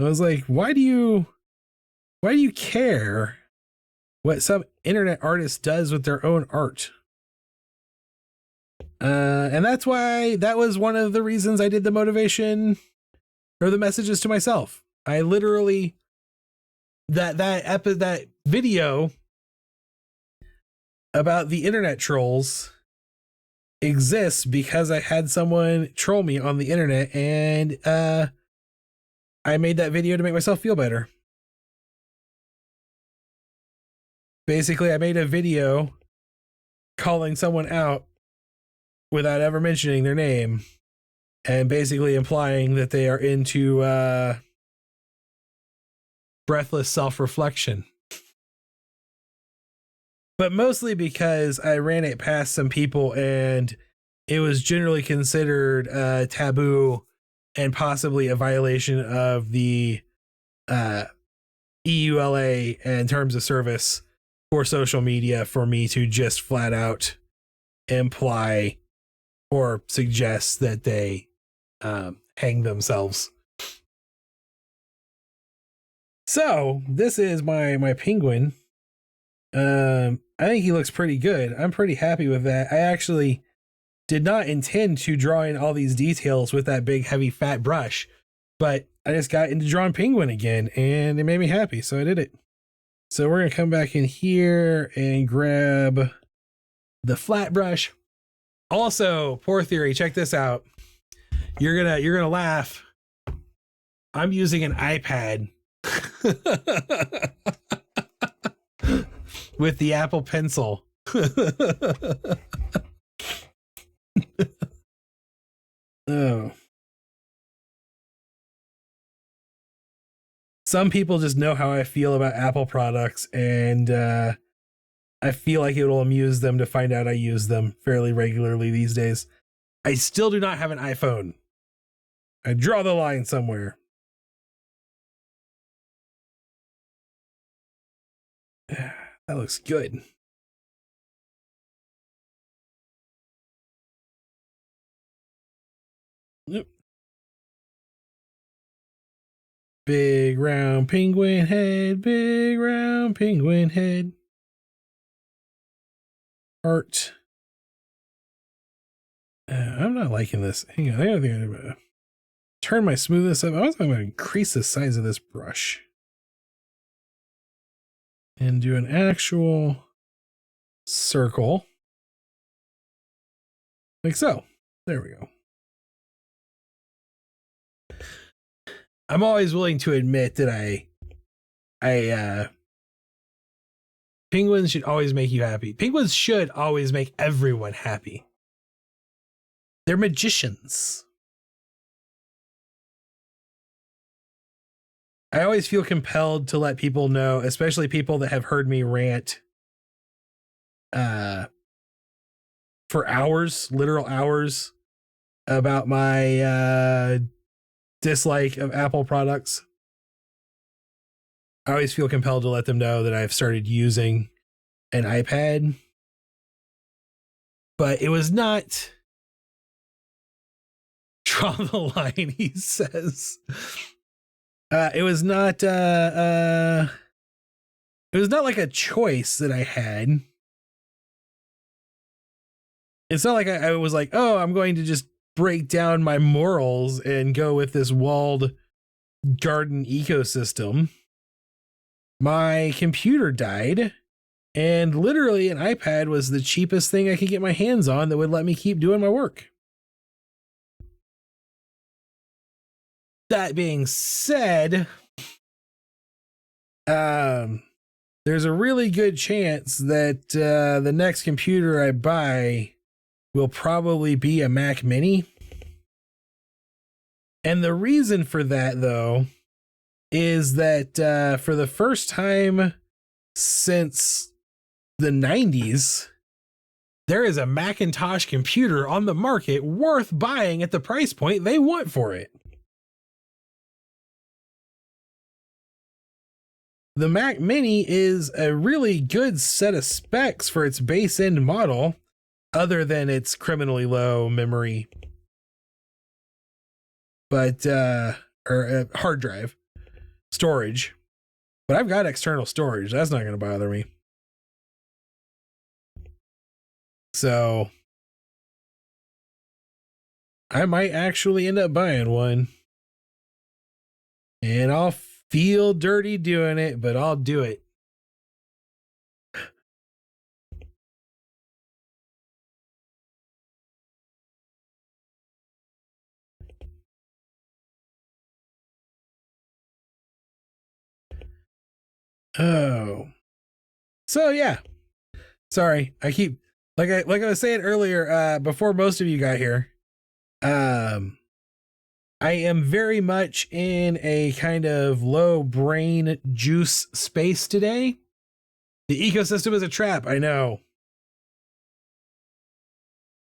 I was like, why do you care what some internet artist does with their own art? And that's why that was one of the reasons I did the motivation or the messages to myself. I literally that video about the internet trolls exists because I had someone troll me on the internet, and I made that video to make myself feel better. Basically, I made a video calling someone out without ever mentioning their name, and basically implying that they are into breathless self-reflection. But mostly because I ran it past some people and it was generally considered taboo and possibly a violation of the EULA and terms of service for social media for me to just flat out imply or suggest that they hang themselves. So this is my penguin. I think he looks pretty good. I'm pretty happy with that. I actually did not intend to draw in all these details with that big, heavy, fat brush, but I just got into drawing penguin again, and it made me happy, so I did it. So we're gonna come back in here and grab the flat brush. Also, Poor Theory, check this out. You're gonna laugh. I'm using an iPad with the Apple Pencil. Oh. Some people just know how I feel about Apple products, and I feel like it will amuse them to find out I use them fairly regularly these days. I still do not have an iPhone. I draw the line somewhere. That looks good. Yep. Big round penguin head, big round penguin head. Art. I'm not liking this. Hang on, I think I'm gonna turn my smoothness up. I was going to increase the size of this brush and do an actual circle. Like so. There we go. I'm always willing to admit that penguins should always make you happy. Penguins should always make everyone happy. They're magicians. I always feel compelled to let people know, especially people that have heard me rant for hours, literal hours, about my dislike of Apple products. I always feel compelled to let them know that I've started using an iPad, but it was not draw the line, he says. It was not it was not like a choice that I had. It's not like I was like, oh, I'm going to just break down my morals and go with this walled garden ecosystem. My computer died, and literally an iPad was the cheapest thing I could get my hands on that would let me keep doing my work. That being said, there's a really good chance that the next computer I buy will probably be a Mac Mini. And the reason for that, though, is that for the first time since the 90s, there is a Macintosh computer on the market worth buying at the price point they want for it. The Mac Mini is a really good set of specs for its base end model, other than its criminally low memory, but or hard drive storage. But I've got external storage. That's not going to bother me. So I might actually end up buying one. And I'll feel dirty doing it, but I'll do it. Oh. So yeah. Sorry. I keep like I was saying earlier, before most of you got here. I am very much in a kind of low brain juice space today. The ecosystem is a trap, I know.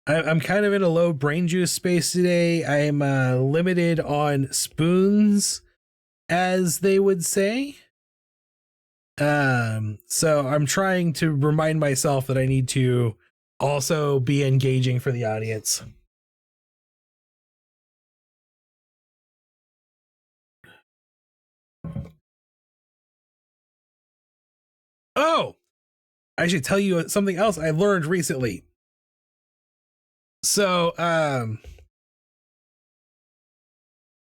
I'm kind of in a low brain juice space today. I'm limited on spoons, as they would say. So I'm trying to remind myself that I need to also be engaging for the audience. Oh, I should tell you something else I learned recently. So,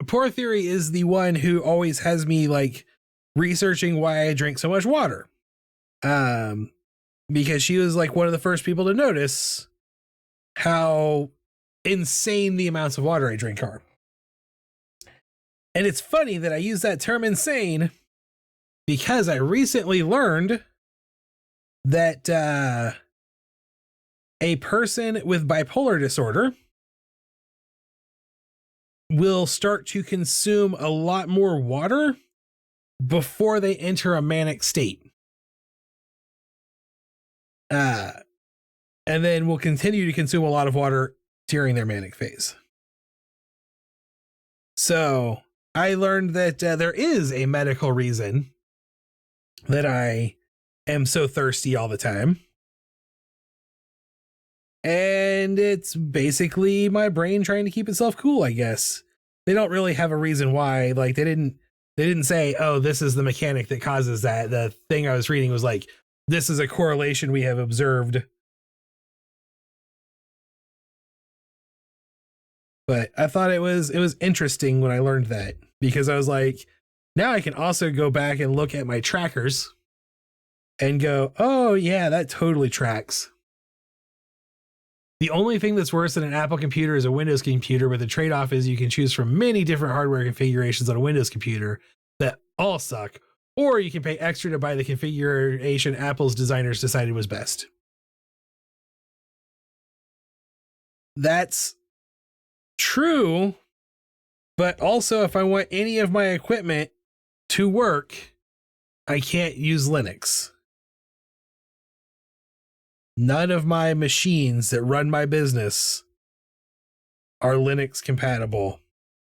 Poor Theory is the one who always has me like researching why I drink so much water. Because she was like one of the first people to notice how insane the amounts of water I drink are. And it's funny that I use that term insane because I recently learned that a person with bipolar disorder will start to consume a lot more water before they enter a manic state. And then will continue to consume a lot of water during their manic phase. So I learned that there is a medical reason that I am so thirsty all the time. And it's basically my brain trying to keep itself cool, I guess. They don't really have a reason why. Like they didn't say, oh, this is the mechanic that causes that. The thing I was reading was like, this is a correlation we have observed. But I thought it was interesting when I learned that, because I was like, now I can also go back and look at my trackers and go, oh yeah, that totally tracks. The only thing that's worse than an Apple computer is a Windows computer, where the trade-off is you can choose from many different hardware configurations on a Windows computer that all suck, or you can pay extra to buy the configuration Apple's designers decided was best. That's true, but also if I want any of my equipment to work, I can't use Linux. None of my machines that run my business are Linux compatible,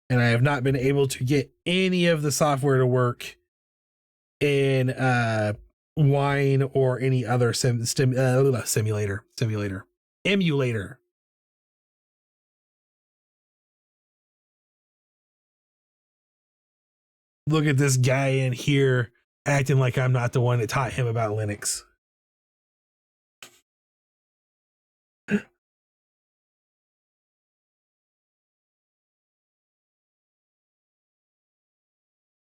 and I have not been able to get any of the software to work in Wine or any other emulator. Look at this guy in here acting like I'm not the one that taught him about Linux.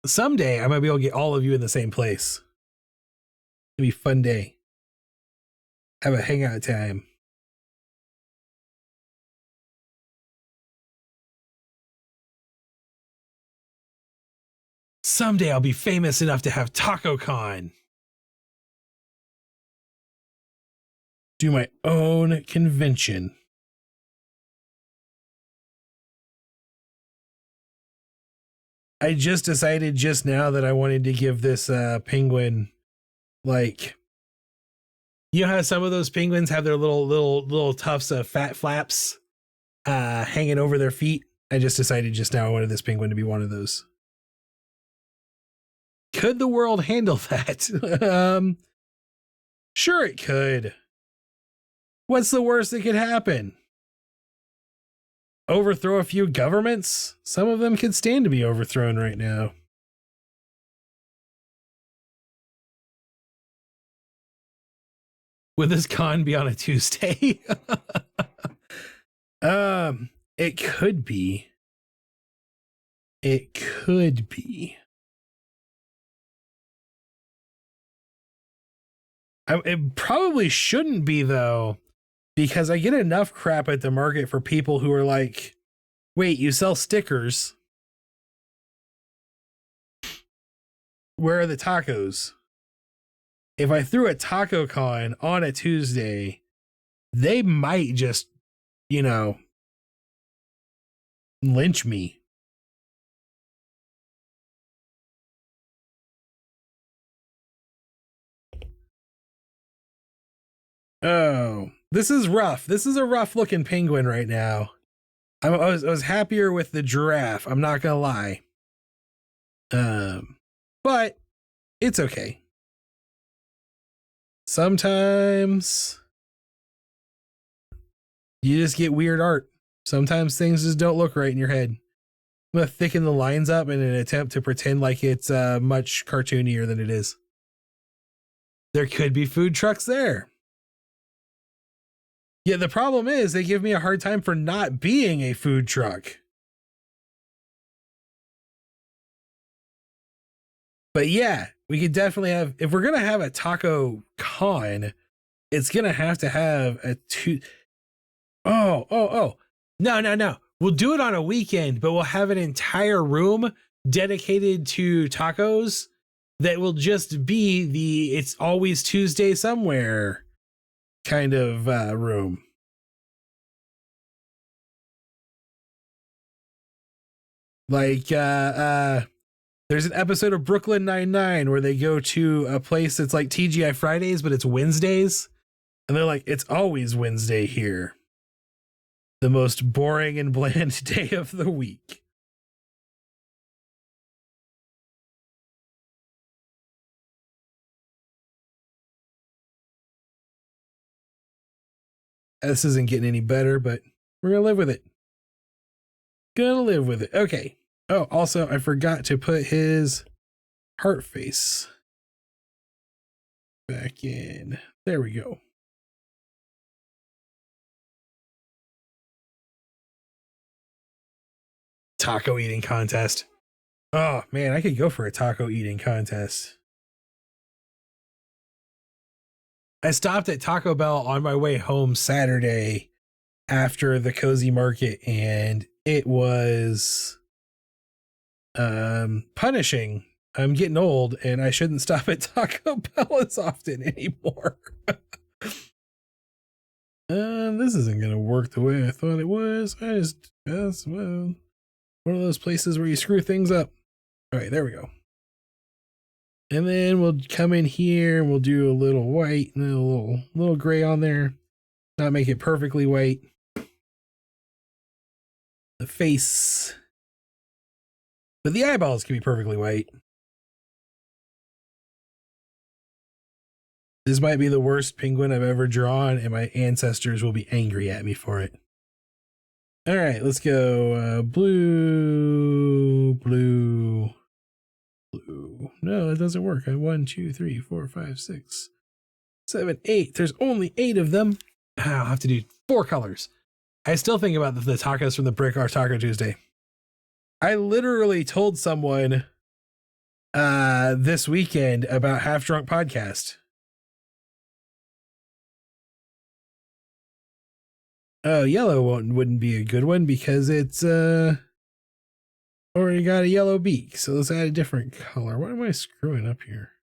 Someday I might be able to get all of you in the same place. It'll be a fun day. Have a hangout time. Someday I'll be famous enough to have TacoCon. Do my own convention. I just decided just now that I wanted to give this penguin, like, you know how some of those penguins have their little tufts of fat flaps hanging over their feet? I just decided just now I wanted this penguin to be one of those. Could the world handle that? Sure it could. What's the worst that could happen? Overthrow a few governments? Some of them could stand to be overthrown right now. Would this con be on a Tuesday? It could be. It could be. It probably shouldn't be, though, because I get enough crap at the market for people who are like, wait, you sell stickers? Where are the tacos? If I threw a taco con on a Tuesday, they might just, you know, lynch me. Oh, this is rough. This is a rough looking penguin right now. I was happier with the giraffe. I'm not gonna lie. But it's okay. Sometimes you just get weird art. Sometimes things just don't look right in your head. I'm gonna thicken the lines up in an attempt to pretend like it's much cartoonier than it is. There could be food trucks there. Yeah, the problem is they give me a hard time for not being a food truck. But yeah, we could definitely have, if we're going to have a taco con, it's going to have a No. We'll do it on a weekend, but we'll have an entire room dedicated to tacos that will just be the it's always Tuesday somewhere kind of room. Like there's an episode of Brooklyn Nine-Nine where they go to a place that's like TGI Fridays, but it's Wednesdays. And they're like, it's always Wednesday here. The most boring and bland day of the week. This isn't getting any better, but we're going to live with it. Gonna live with it. Okay. Oh, also, I forgot to put his heart face back in. There we go. Taco eating contest. Oh, man, I could go for a taco eating contest. I stopped at Taco Bell on my way home Saturday after the cozy market, and it was punishing. I'm getting old and I shouldn't stop at Taco Bell as often anymore. This isn't gonna work the way I thought it was. That's one of those places where you screw things up. All right, there we go. And then we'll come in here and we'll do a little white and a little gray on there. Not make it perfectly white. The face. But the eyeballs can be perfectly white. This might be the worst penguin I've ever drawn, and my ancestors will be angry at me for it. All right, let's go blue, blue, blue. No, it doesn't work. 1, 2, 3, 4, 5, 6, 7, 8. There's only 8 of them. I'll have to do 4 colors. I still think about the tacos from the Brick Art Taco Tuesday. I literally told someone this weekend about Half Drunk Podcast. Oh, yellow wouldn't be a good one because it's already got a yellow beak. So let's add a different color. What am I screwing up here?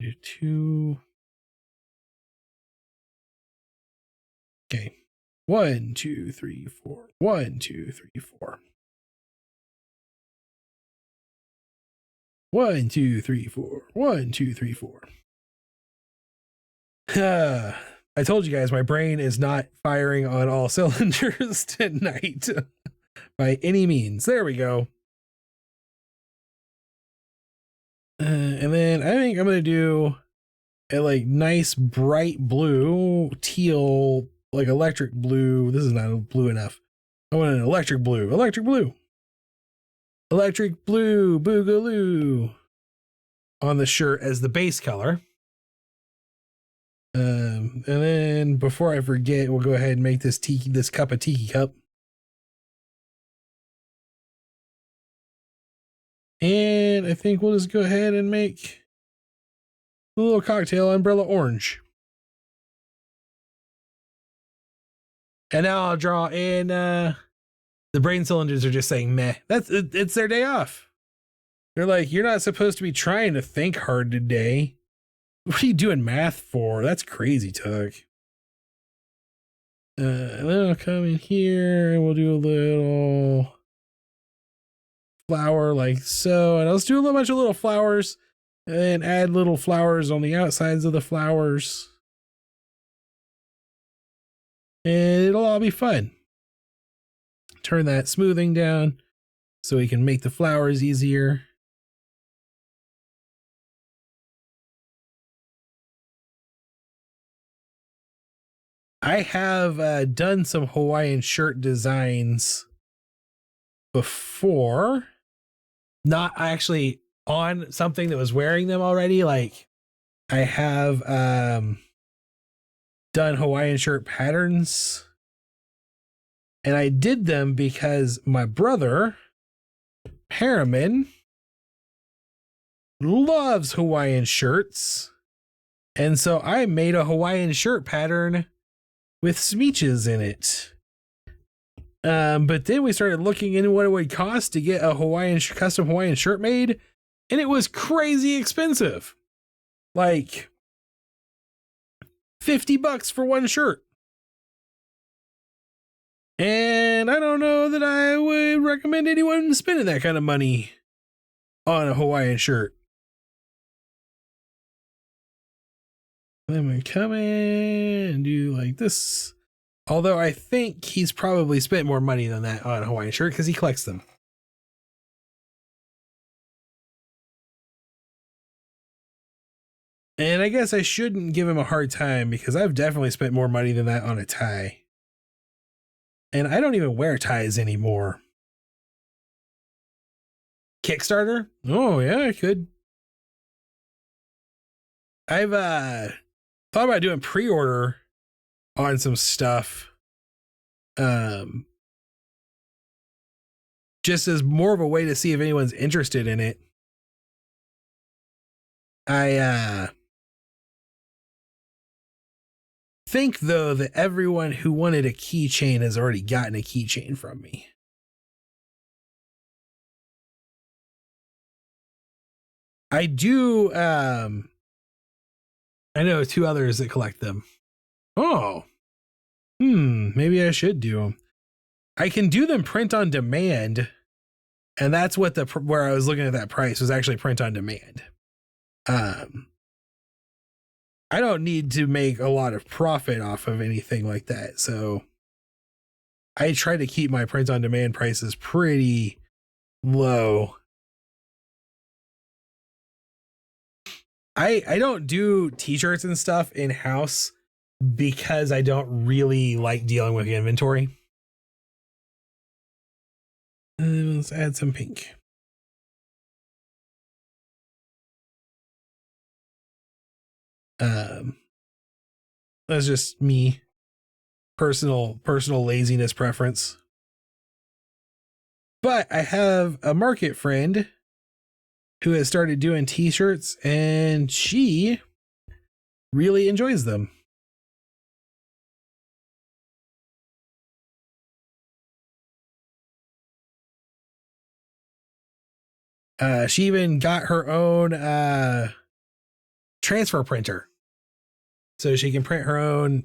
Do 2. Okay. 1, 2, 3, 4. 1, 2, 3, 4. 1, 2, 3, 4. 1, 2, 3, 4. I told you guys my brain is not firing on all cylinders tonight by any means. There we go. And then I think I'm going to do a like nice bright blue, teal, like electric blue. This is not blue enough. I want an electric blue, electric blue, electric blue, boogaloo on the shirt as the base color. And then before I forget, we'll go ahead and make this cup a tiki cup. And I think we'll just go ahead and make a little cocktail umbrella orange. And now I'll draw in, the brain cylinders are just saying meh. It's their day off. They're like, you're not supposed to be trying to think hard today. What are you doing math for? That's crazy, Tug. And then I'll come in here and we'll do a little flower like so. And I'll just do a bunch of little flowers and then add little flowers on the outsides of the flowers. And it'll all be fun. Turn that smoothing down so we can make the flowers easier. I have done some Hawaiian shirt designs before, not actually on something that was wearing them already. Like I have done Hawaiian shirt patterns, and I did them because my brother, Harriman, loves Hawaiian shirts. And so I made a Hawaiian shirt pattern with smeeches in it. But then we started looking into what it would cost to get a custom Hawaiian shirt made, and it was crazy expensive. Like $50 for one shirt. And I don't know that I would recommend anyone spending that kind of money on a Hawaiian shirt. Then we come in and do like this. Although I think he's probably spent more money than that on a Hawaiian shirt because he collects them. And I guess I shouldn't give him a hard time because I've definitely spent more money than that on a tie. And I don't even wear ties anymore. Kickstarter? Oh yeah, I could. I've thought about doing pre-order on some stuff. Just as more of a way to see if anyone's interested in it. I think though that everyone who wanted a keychain has already gotten a keychain from me. I do I know 2 others that collect them. Oh. Maybe I should do them. I can do them print on demand. And that's what where I was looking at that price was actually print on demand. I don't need to make a lot of profit off of anything like that. So I try to keep my print on demand prices pretty low. I don't do t-shirts and stuff in house because I don't really like dealing with inventory. And let's add some pink. That's just me. Personal laziness preference. But I have a market friend who has started doing t-shirts and she really enjoys them. She even got her own transfer printer, so she can print her own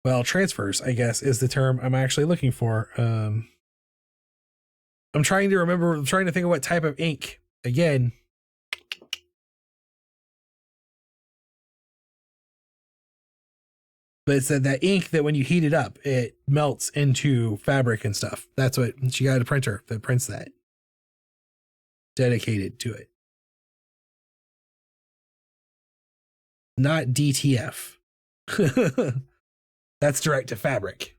well, transfers, I guess, is the term I'm actually looking for. I'm trying to think of what type of ink. Again, but it's that ink that when you heat it up, it melts into fabric and stuff. That's what she got, a printer that prints that. Dedicated to it. Not DTF. That's direct to fabric.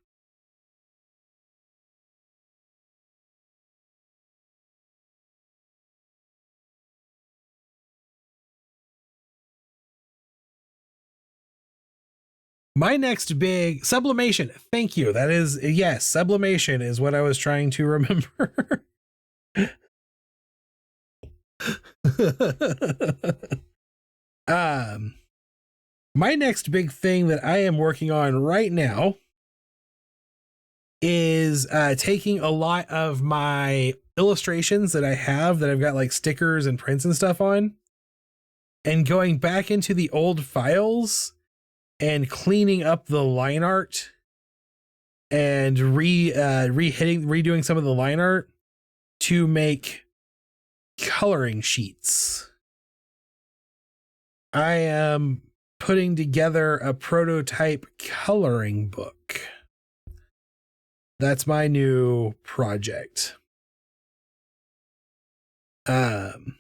My next big sublimation. Thank you. That is, yes, sublimation is what I was trying to remember. My next big thing that I am working on right now is taking a lot of my illustrations that I have that I've got like stickers and prints and stuff on, and going back into the old files and cleaning up the line art and redoing some of the line art to make coloring sheets. I am putting together a prototype coloring book. That's my new project. I'm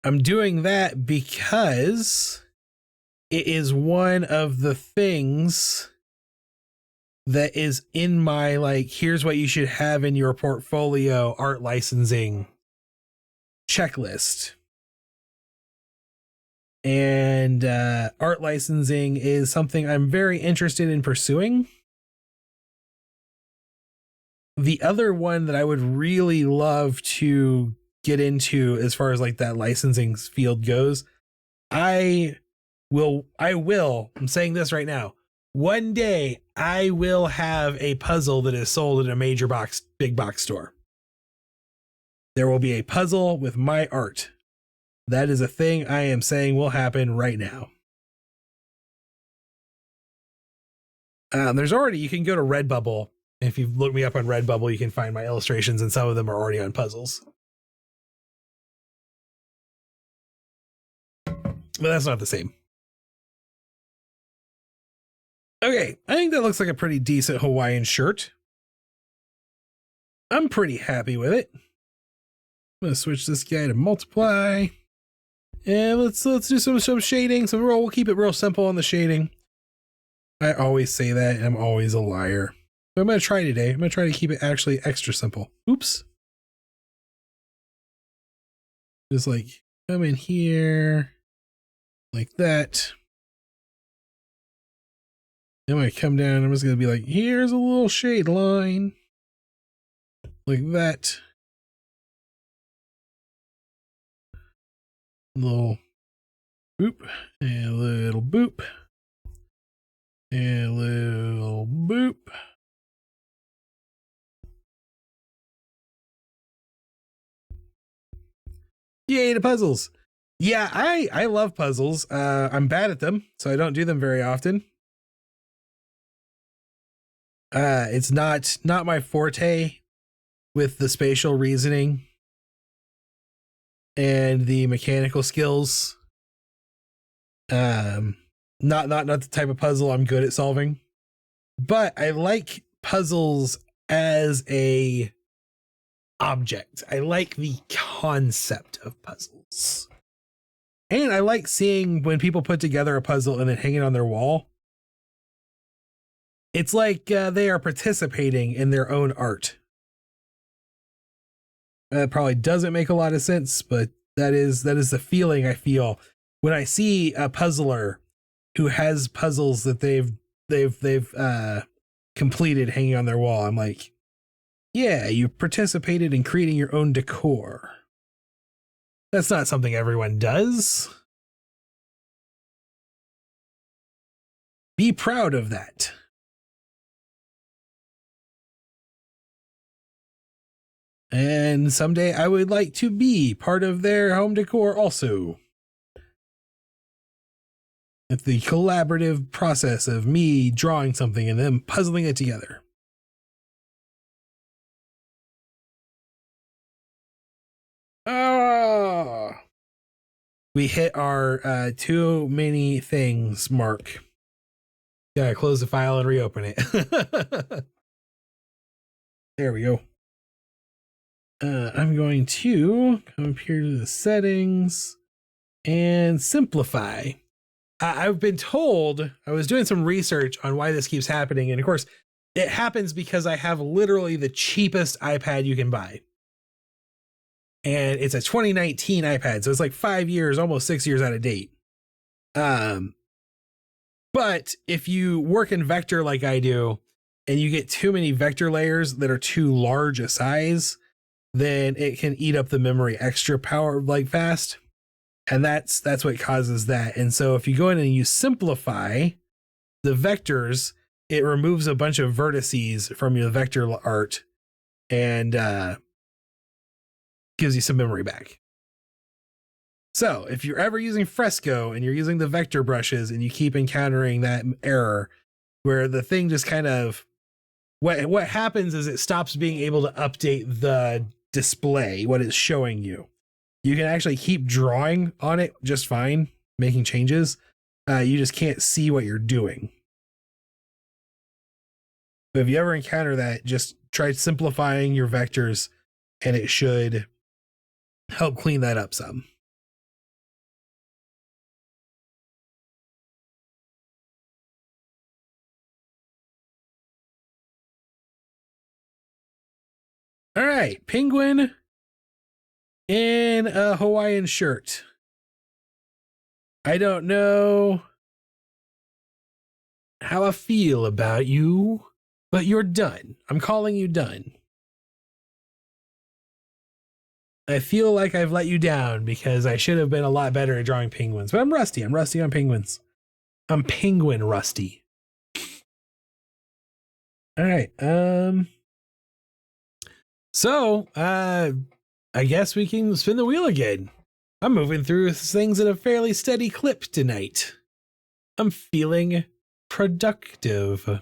doing that because it is one of the things that is in my, like, here's what you should have in your portfolio art licensing checklist. And art licensing is something I'm very interested in pursuing. The other one that I would really love to get into as far as like that licensing field goes, I'm saying this right now, one day I will have a puzzle that is sold in a major big box store. There will be a puzzle with my art. That is a thing I am saying will happen right now. There's already, you can go to Redbubble. If you look me up on Redbubble, you can find my illustrations, and some of them are already on puzzles. But that's not the same. Okay, I think that looks like a pretty decent Hawaiian shirt. I'm pretty happy with it. I'm gonna switch this guy to multiply. And let's do some shading. We'll keep it real simple on the shading. I always say that, and I'm always a liar. But I'm gonna try today. I'm gonna try to keep it actually extra simple. Oops. Just like come in here like that. Then when I come down, I'm just gonna be like, here's a little shade line. Like that. Little boop, and a little boop, and a little boop. Yay to puzzles. Yeah, I love puzzles. I'm bad at them, so I don't do them very often. It's not my forte with the spatial reasoning and the mechanical skills. Not the type of puzzle I'm good at solving, but I like puzzles as a object. I like the concept of puzzles. And I like seeing when people put together a puzzle and then hang it on their wall. It's like they are participating in their own art. That probably doesn't make a lot of sense, but that is the feeling I feel when I see a puzzler who has puzzles that they've completed hanging on their wall. I'm like, yeah, you participated in creating your own decor. That's not something everyone does. Be proud of that. And someday I would like to be part of their home decor also. It's the collaborative process of me drawing something and them puzzling it together. Oh, we hit our too many things mark. Gotta close the file and reopen it. There we go. I'm going to come up here to the settings and simplify. I've been told, I was doing some research on why this keeps happening. And of course, it happens because I have literally the cheapest iPad you can buy. And it's a 2019 iPad. So it's like 5 years, almost 6 years out of date. But if you work in vector like I do, and you get too many vector layers that are too large a size, then it can eat up the memory extra power like fast. And that's what causes that. And so if you go in and you simplify the vectors, it removes a bunch of vertices from your vector art and gives you some memory back. So if you're ever using Fresco and you're using the vector brushes and you keep encountering that error where the thing just kind of, what happens is it stops being able to update the display, what it's showing you. You can actually keep drawing on it just fine, making changes. You just can't see what you're doing. But if you ever encounter that, just try simplifying your vectors and it should help clean that up some. All right, penguin in a Hawaiian shirt. I don't know how I feel about you, but you're done. I'm calling you done. I feel like I've let you down because I should have been a lot better at drawing penguins, but I'm rusty. I'm rusty on penguins. I'm penguin rusty. All right. So, I guess we can spin the wheel again. I'm moving through things at a fairly steady clip tonight. I'm feeling productive.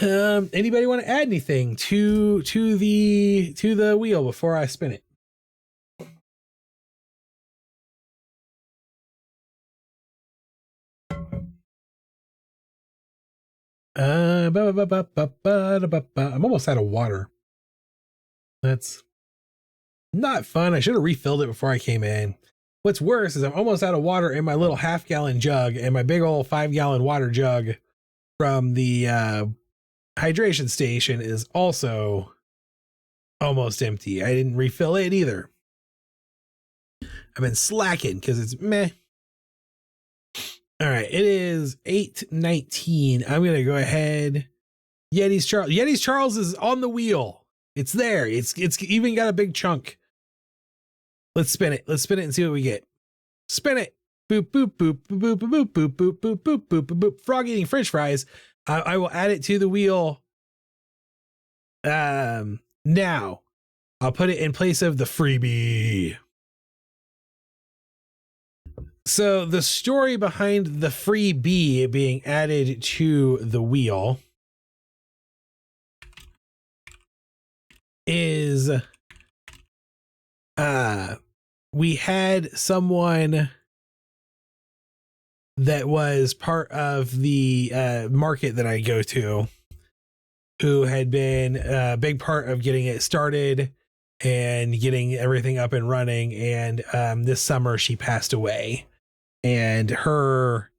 Anybody want to add anything to the wheel before I spin it? I'm almost out of water. That's not fun. I should have refilled it before I came in. What's worse is I'm almost out of water in my little half-gallon jug, and my big old 5-gallon water jug from the hydration station is also almost empty. I didn't refill it either. I've been slacking because it's meh. All right, it is 8:19. I'm gonna go ahead. Yeti's Charles is on the wheel. It's there. It's even got a big chunk. Let's spin it. Let's spin it and see what we get. Spin it. Boop boop boop boop boop boop boop boop boop boop boop boop boop. Frog eating French fries. I will add it to the wheel. Now I'll put it in place of the freebie. So the story behind the freebie being added to the wheel is we had someone that was part of the market that I go to who had been a big part of getting it started and getting everything up and running. And this summer she passed away, and her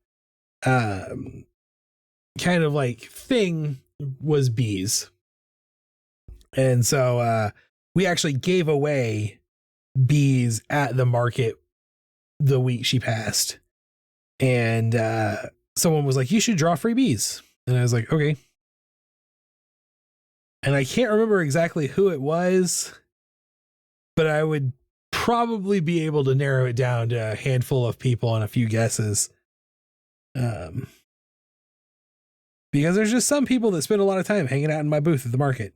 kind of like thing was bees. And so we actually gave away bees at the market the week she passed. And someone was like, you should draw free bees. And I was like, okay. And I can't remember exactly who it was, but I would probably be able to narrow it down to a handful of people and a few guesses. Because there's just some people that spend a lot of time hanging out in my booth at the market.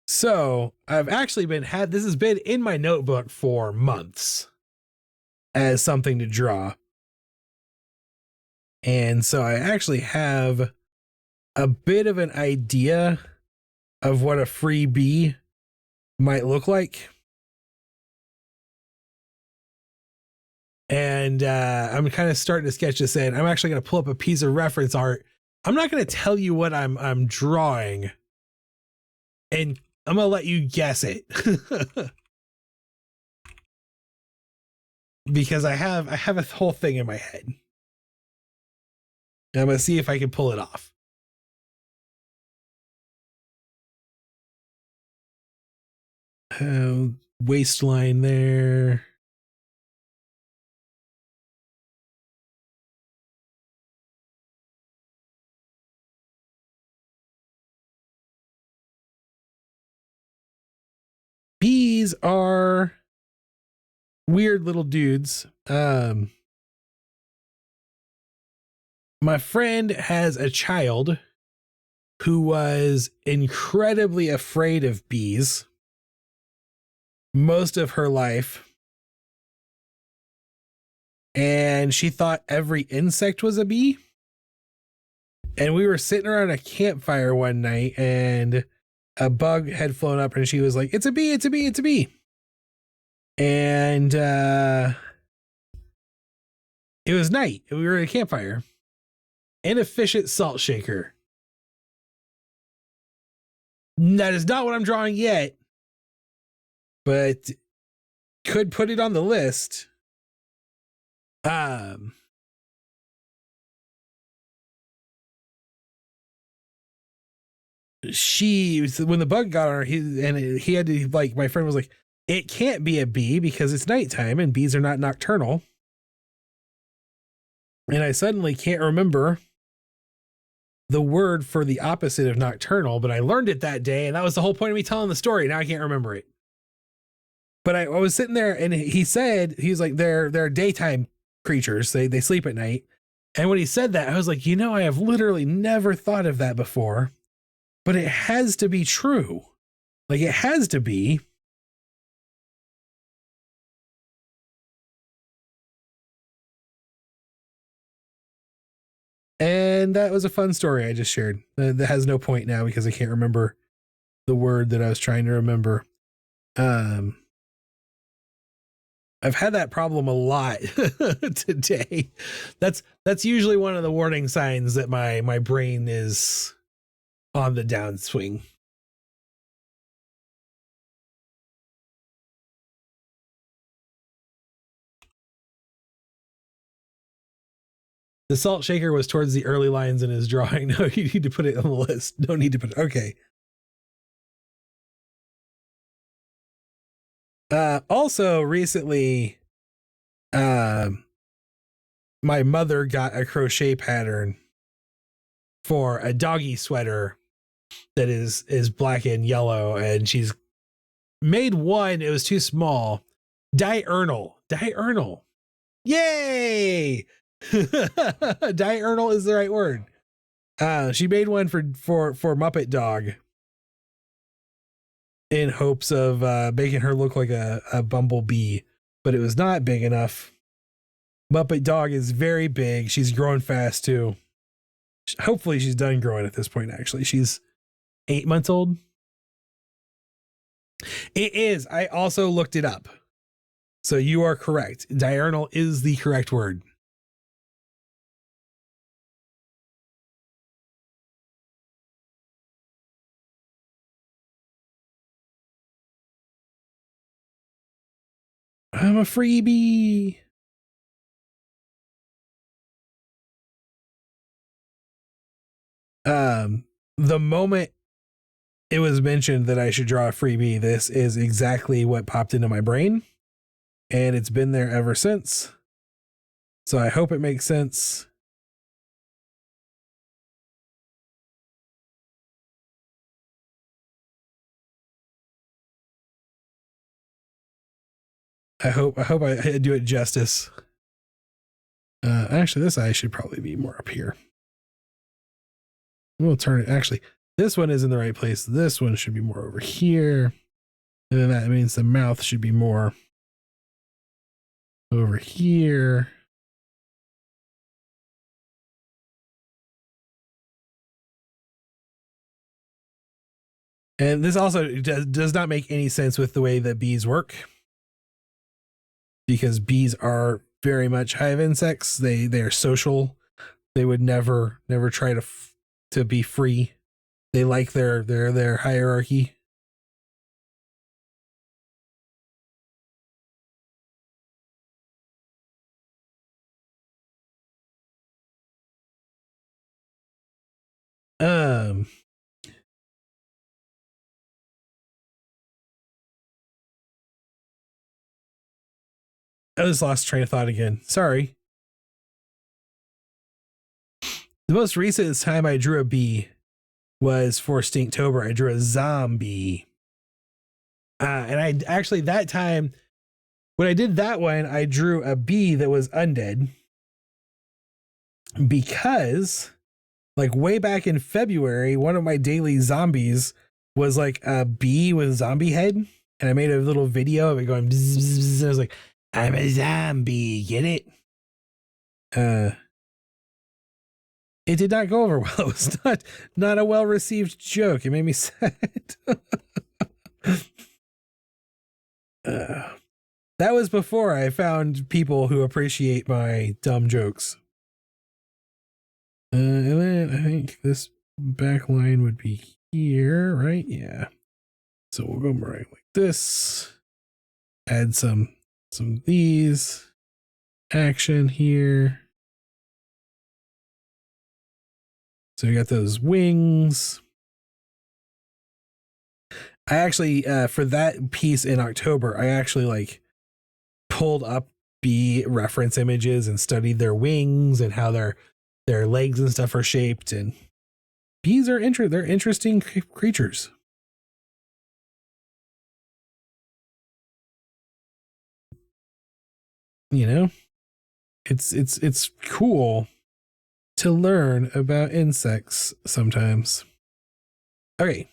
So I've actually this has been in my notebook for months as something to draw. And so I actually have a bit of an idea of what a free bee might look like. And I'm kind of starting to sketch this in. I'm actually going to pull up a piece of reference art. I'm not going to tell you what I'm drawing, and I'm going to let you guess it. Because I have a whole thing in my head. I'm going to see if I can pull it off. Waistline there. Bees are weird little dudes. My friend has a child who was incredibly afraid of bees most of her life. And she thought every insect was a bee. And we were sitting around a campfire one night and a bug had flown up and she was like, it's a bee, it's a bee, it's a bee. And it was night and we were at a campfire. Inefficient salt shaker. That is not what I'm drawing yet, but could put it on the list. When the bug got on her, he had to, like, my friend was like, it can't be a bee because it's nighttime and bees are not nocturnal. And I suddenly can't remember the word for the opposite of nocturnal, but I learned it that day, and that was the whole point of me telling the story. Now I can't remember it. But I was sitting there, and he said, he's like, they're daytime creatures. They sleep at night. And when he said that, I was like, I have literally never thought of that before, but it has to be true. Like, it has to be. And that was a fun story I just shared. That has no point now because I can't remember the word that I was trying to remember. I've had that problem a lot today. That's usually one of the warning signs that my brain is on the downswing. The salt shaker was towards the early lines in his drawing. No, you need to put it on the list. No need to put it. Okay. Also recently, my mother got a crochet pattern for a doggy sweater that is black and yellow, and she's made one. It was too small. Diurnal. Yay! Diurnal is the right word. She made one for Muppet Dog in hopes of making her look like a bumblebee, but it was not big enough. Muppet Dog is very big. She's growing fast too. Hopefully she's done growing at this point. Actually, she's 8 months old. It is. I also looked it up. So you are correct. Diurnal is the correct word. I'm a freebie. The moment it was mentioned that I should draw a freebie, this is exactly what popped into my brain, and it's been there ever since. So I hope it makes sense. I hope I do it justice. Actually, this eye should probably be more up here. We'll turn it. Actually, this one is in the right place. This one should be more over here. And then that means the mouth should be more over here. And this also does not make any sense with the way that bees work, because bees are very much hive insects. They are social. They would never try to be free. They like their hierarchy. I just lost train of thought again. Sorry. The most recent time I drew a bee was for Stinktober. I drew a zombie. And I actually, that time, when I did that one, I drew a bee that was undead. Because, like, way back in February, one of my daily zombies was like a bee with zombie head. And I made a little video of it going bzz, bzz, bzz. I was like, I'm a zombie, get it? It did not go over well. It was not a well-received joke. It made me sad. That was before I found people who appreciate my dumb jokes. And then I think this back line would be here, right? Yeah. So we'll go right like this. Add some of these. Action here. So we got those wings. I actually, for that piece in October, I actually like pulled up bee reference images and studied their wings and how their legs and stuff are shaped. And bees are they're interesting creatures. You know, it's cool to learn about insects sometimes. Okay.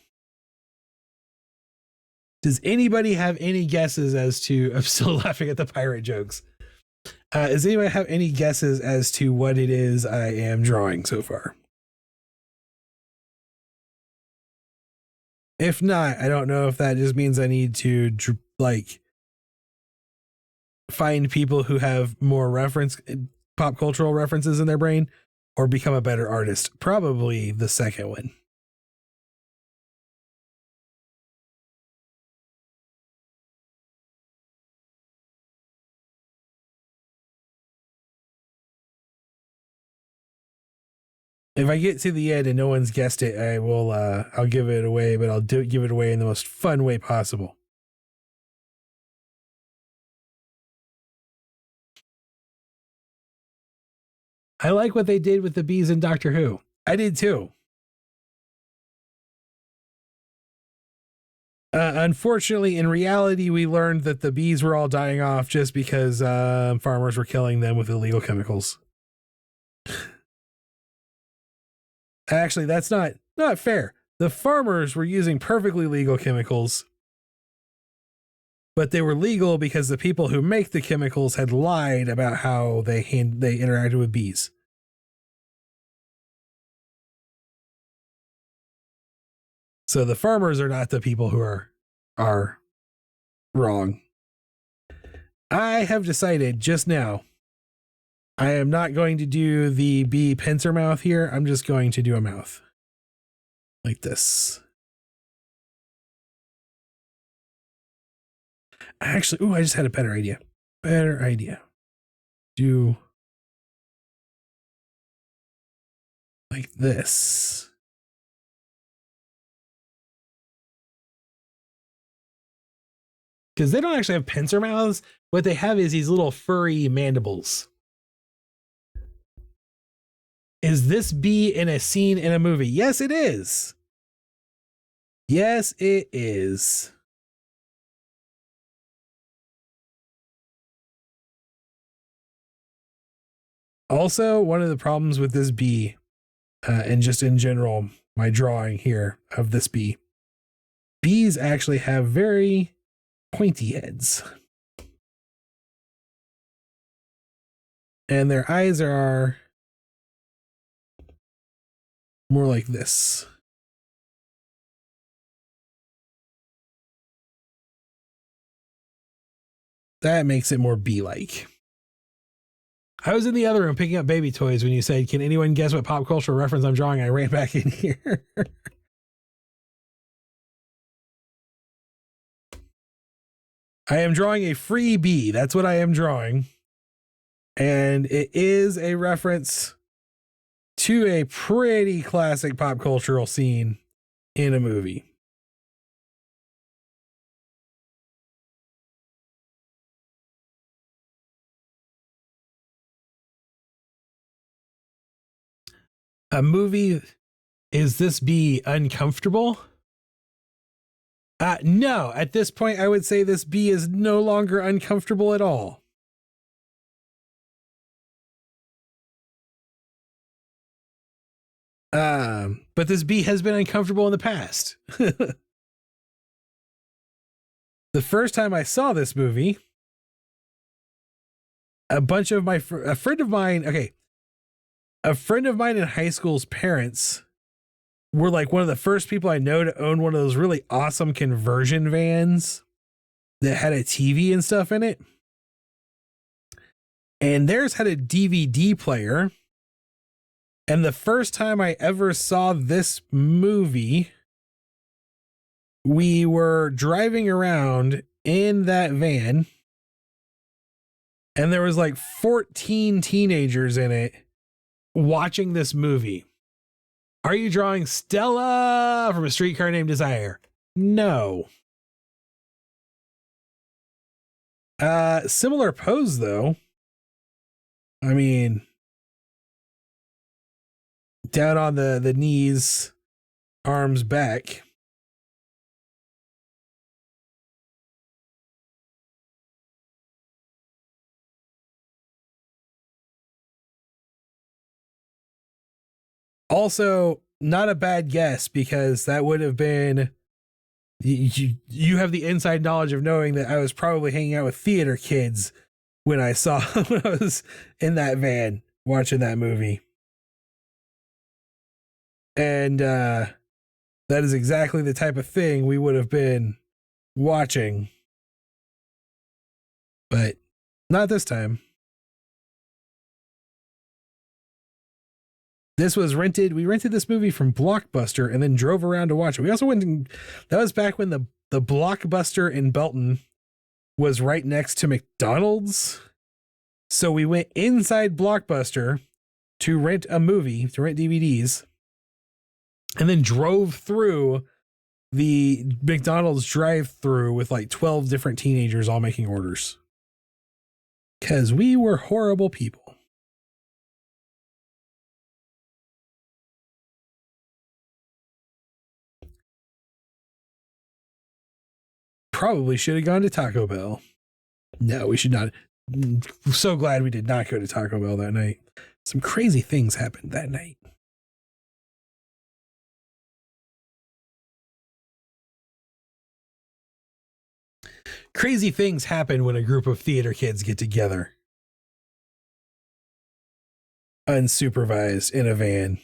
Does anybody have any guesses as to, I'm still laughing at the pirate jokes. Does anybody have any guesses as to what it is I am drawing so far? If not, I don't know if that just means I need to like find people who have more pop cultural references in their brain, or become a better artist. Probably the second one. If I get to the end and no one's guessed it, I will. I'll give it away, but I'll give it away in the most fun way possible. I like what they did with the bees in Doctor Who. I did too. Unfortunately, in reality, we learned that the bees were all dying off just because farmers were killing them with illegal chemicals. Actually, that's not fair. The farmers were using perfectly legal chemicals, but they were legal because the people who make the chemicals had lied about how they interacted with bees. So the farmers are not the people who are wrong. I have decided just now I am not going to do the bee pincer mouth here. I'm just going to do a mouth like this. Actually, I just had a better idea. Do like this. because they don't actually have pincer mouths. What they have is these little furry mandibles. Is this bee in a scene in a movie? Yes, it is. Yes, it is. Also, one of the problems with this bee, and just in general, my drawing here of this bee, bees actually have very pointy heads. And their eyes are more like this. That makes it more bee-like. I was in the other room picking up baby toys when you said, can anyone guess what pop culture reference I'm drawing? I ran back in here. I am drawing a free bee. That's what I am drawing. And it is a reference to a pretty classic pop cultural scene in a movie. A movie, is this bee uncomfortable? No, at this point, I would say this bee is no longer uncomfortable at all. But this bee has been uncomfortable in the past. The first time I saw this movie, a friend of mine in high school's parents were like one of the first people I know to own one of those really awesome conversion vans that had a TV and stuff in it. And theirs had a DVD player. And the first time I ever saw this movie, we were driving around in that van, and there was like 14 teenagers in it watching this movie. Are you drawing Stella from A Streetcar Named Desire? No. Similar pose though. I mean, down on the knees, arms back. Also, not a bad guess, because that would have been, you have the inside knowledge of knowing that I was probably hanging out with theater kids when I was in that van watching that movie. And that is exactly the type of thing we would have been watching. But not this time. This was rented. We rented this movie from Blockbuster and then drove around to watch it. We also that was back when the Blockbuster in Belton was right next to McDonald's. So we went inside Blockbuster to rent a movie, to rent DVDs, and then drove through the McDonald's drive-through with like 12 different teenagers all making orders. Because we were horrible people. Probably should have gone to Taco Bell. No, we should not. I'm so glad we did not go to Taco Bell that night. Some crazy things happened that night. Crazy things happen when a group of theater kids get together. Unsupervised in a van.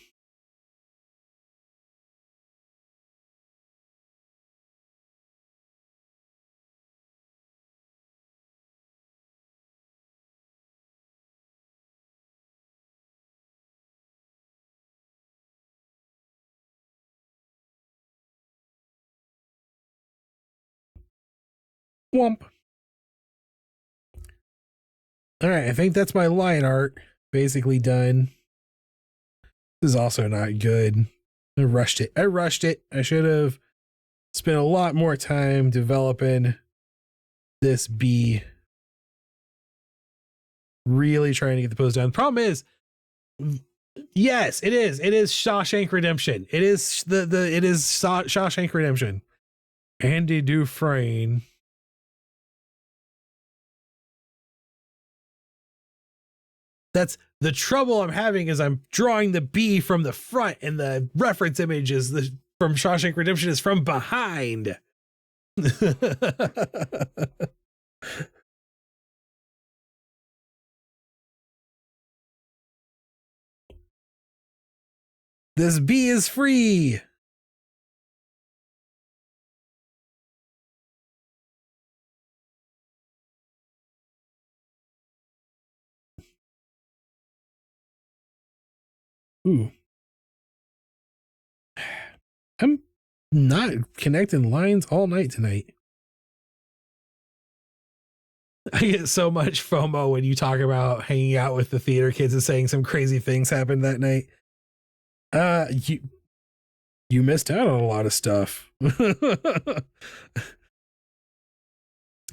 Womp. All right, I think that's my line art basically done. This is also not good. I rushed it. I should have spent a lot more time developing this bee really trying to get the pose down. The problem is, yes, it is. It is Shawshank Redemption. It is it is Shawshank Redemption. Andy Dufresne. That's the trouble I'm having is I'm drawing the bee from the front and the reference image is from Shawshank Redemption is from behind. This bee is free. Ooh. I'm not connecting lines all night tonight. I get so much FOMO when you talk about hanging out with the theater kids and saying some crazy things happened that night. You missed out on a lot of stuff.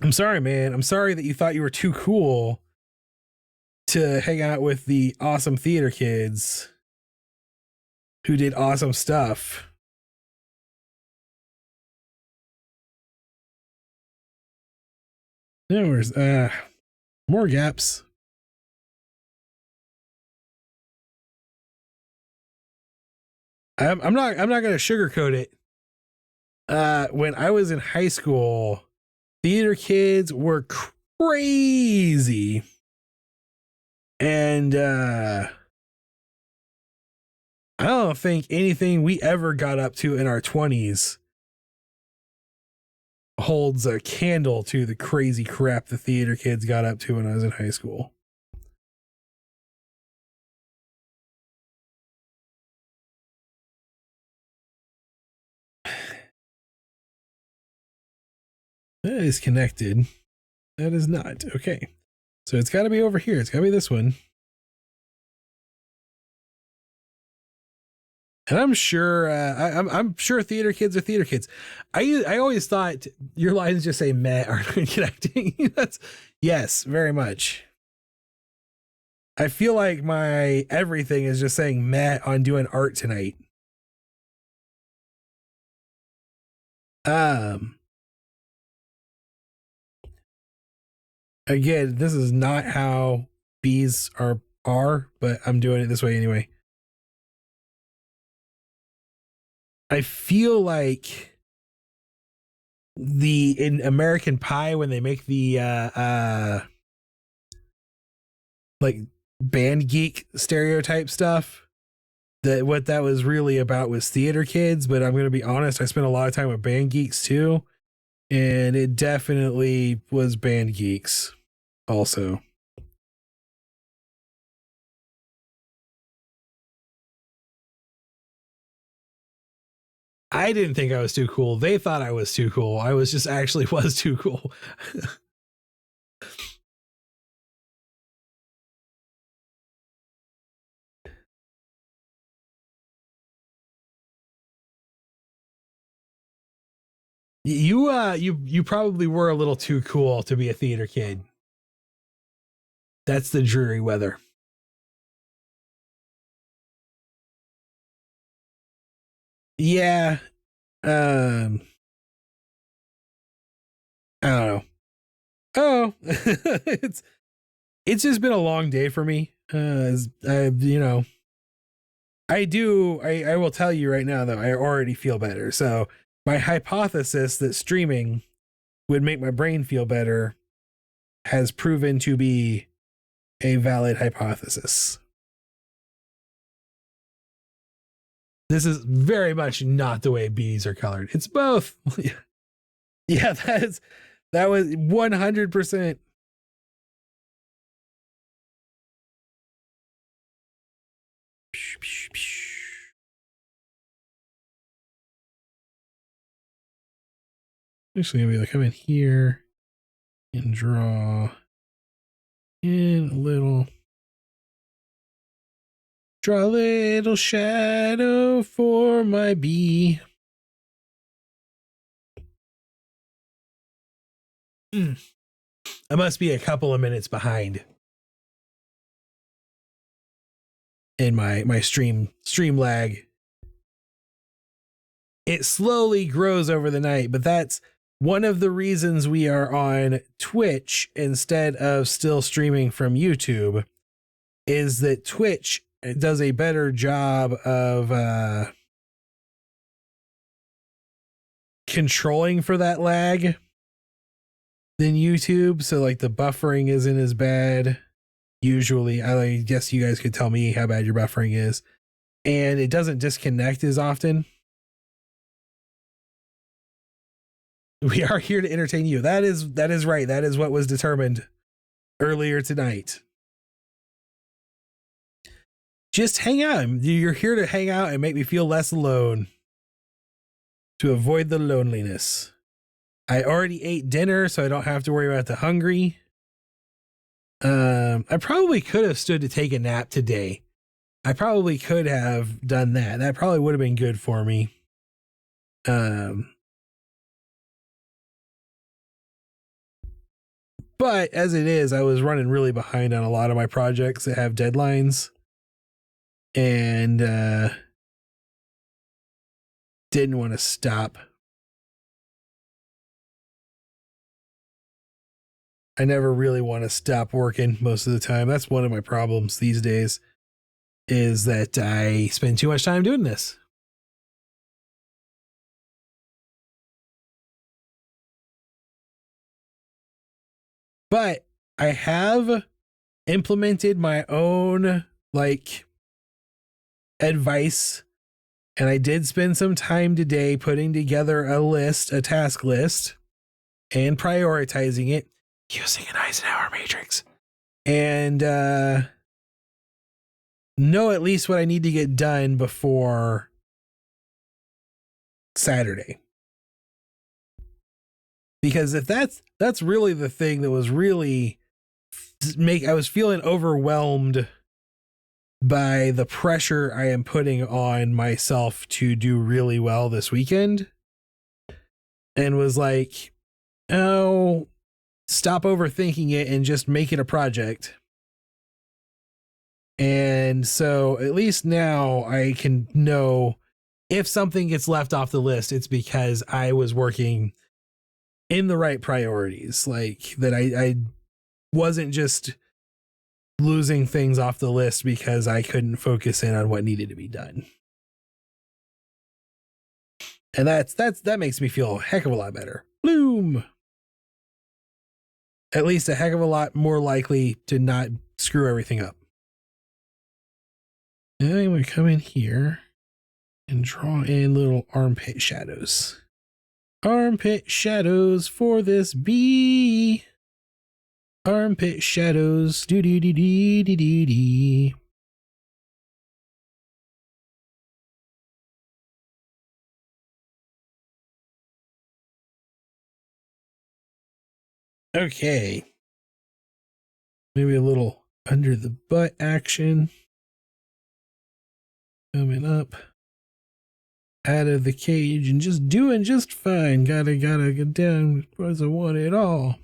I'm sorry, man. I'm sorry that you thought you were too cool to hang out with the awesome theater kids who did awesome stuff. There's more gaps. I'm not gonna sugarcoat it. When I was in high school, theater kids were crazy. And I don't think anything we ever got up to in our 20s holds a candle to the crazy crap the theater kids got up to when I was in high school. That is connected. That is not. Okay. So it's got to be over here. It's got to be this one. And I'm sure, I'm sure theater kids are theater kids. I always thought your lines just say meh aren't connecting. That's yes, very much. I feel like my everything is just saying meh on doing art tonight. Again, this is not how bees are, but I'm doing it this way anyway. I feel like in American Pie when they make the like band geek stereotype stuff, that what that was really about was theater kids, but I'm going to be honest, I spent a lot of time with band geeks too, and it definitely was band geeks also. I didn't think I was too cool. They thought I was too cool. I was just actually was too cool. You probably were a little too cool to be a theater kid. That's the dreary weather. Yeah. I don't know. Oh, it's just been a long day for me. I I will tell you right now though, I already feel better. So my hypothesis that streaming would make my brain feel better has proven to be a valid hypothesis. This is very much not the way bees are colored. It's both. Yeah, that was 100%. Actually, I'm gonna come in here and draw in a little. Draw a little shadow for my bee. I must be a couple of minutes behind in my stream lag. It slowly grows over the night, but that's one of the reasons we are on Twitch instead of still streaming from YouTube, is that Twitch does a better job of controlling for that lag than YouTube. So like the buffering isn't as bad. Usually, I guess you guys could tell me how bad your buffering is, and it doesn't disconnect as often. We are here to entertain you. That is right. That is what was determined earlier tonight. Just hang out. You're here to hang out and make me feel less alone, to avoid the loneliness. I already ate dinner, so I don't have to worry about the hungry. I probably could have stood to take a nap today. I probably could have done that. That probably would have been good for me. But as it is, I was running really behind on a lot of my projects that have deadlines, and didn't want to stop. I never really want to stop working most of the time. That's one of my problems these days, is that I spend too much time doing this. But I have implemented my own advice, and I did spend some time today putting together a task list, and prioritizing it using an Eisenhower matrix, and know at least what I need to get done before Saturday. Because if that's really the thing that was really I was feeling overwhelmed by the pressure I am putting on myself to do really well this weekend, and was like, oh, stop overthinking it and just make it a project. And so at least now I can know if something gets left off the list, it's because I was working in the right priorities, like that I wasn't just losing things off the list because I couldn't focus in on what needed to be done. And that makes me feel a heck of a lot better. Bloom. At least a heck of a lot more likely to not screw everything up. And I'm going to come in here and draw in little armpit shadows. Armpit shadows for this bee. Armpit shadows. Do do do do do do do. Okay. Maybe a little under the butt action. Coming up out of the cage and just doing just fine. Gotta get down because I want it all.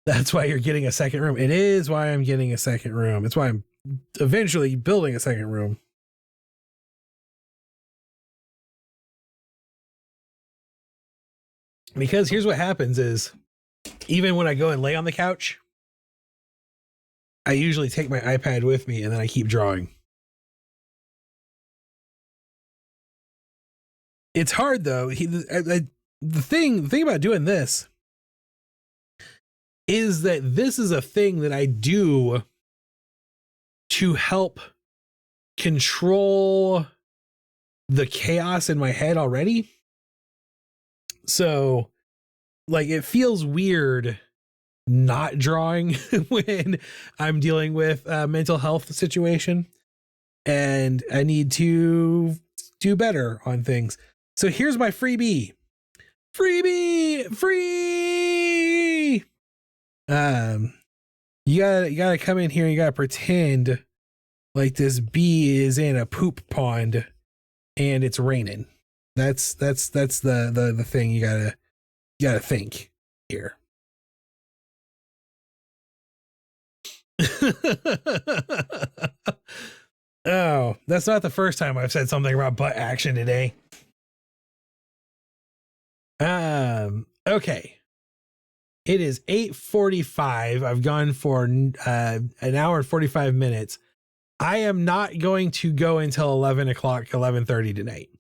That's why you're getting a second room. It is why I'm getting a second room. It's why I'm eventually building a second room. Because here's what happens is, even when I go and lay on the couch, I usually take my iPad with me and then I keep drawing. It's hard though. The thing about doing this is that this is a thing that I do to help control the chaos in my head already. So like it feels weird not drawing when I'm dealing with a mental health situation, and I need to do better on things. So here's my freebie. Free. You gotta come in here and you gotta pretend like this bee is in a poop pond and it's raining. That's the thing you gotta think. here. Oh, that's not the first time I've said something about butt action today. Okay. It is 8:45. I've gone for an hour and 45 minutes. I am not going to go until 11 o'clock, 11:30 tonight,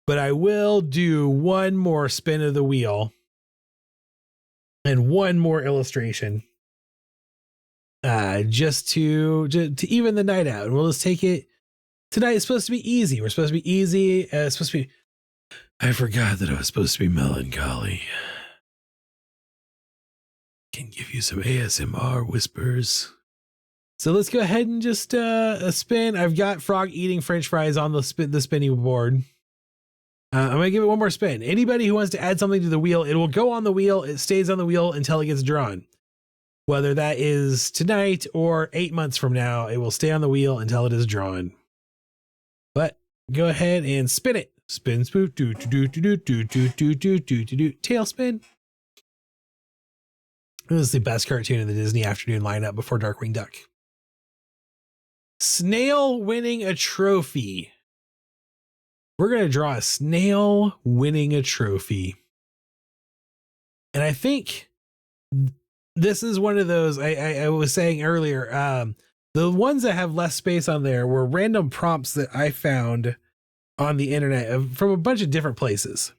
but I will do one more spin of the wheel and one more illustration, just to even the night out. And we'll just take it. Tonight is supposed to be easy. We're supposed to be easy. It's supposed to be. I forgot that I was supposed to be melancholy. Can give you some ASMR whispers. So let's go ahead and just spin. I've got frog eating French fries on the spinning board. I'm gonna give it one more spin. Anybody who wants to add something to the wheel, it will go on the wheel. It stays on the wheel until it gets drawn. Whether that is tonight or 8 months from now, it will stay on the wheel until it is drawn. But go ahead and spin it. Spin, spook, tailspin. This is the best cartoon in the Disney afternoon lineup before Darkwing Duck. Snail winning a trophy. We're going to draw a snail winning a trophy. And I think this is one of those, I was saying earlier, the ones that have less space on there were random prompts that I found on the internet from a bunch of different places.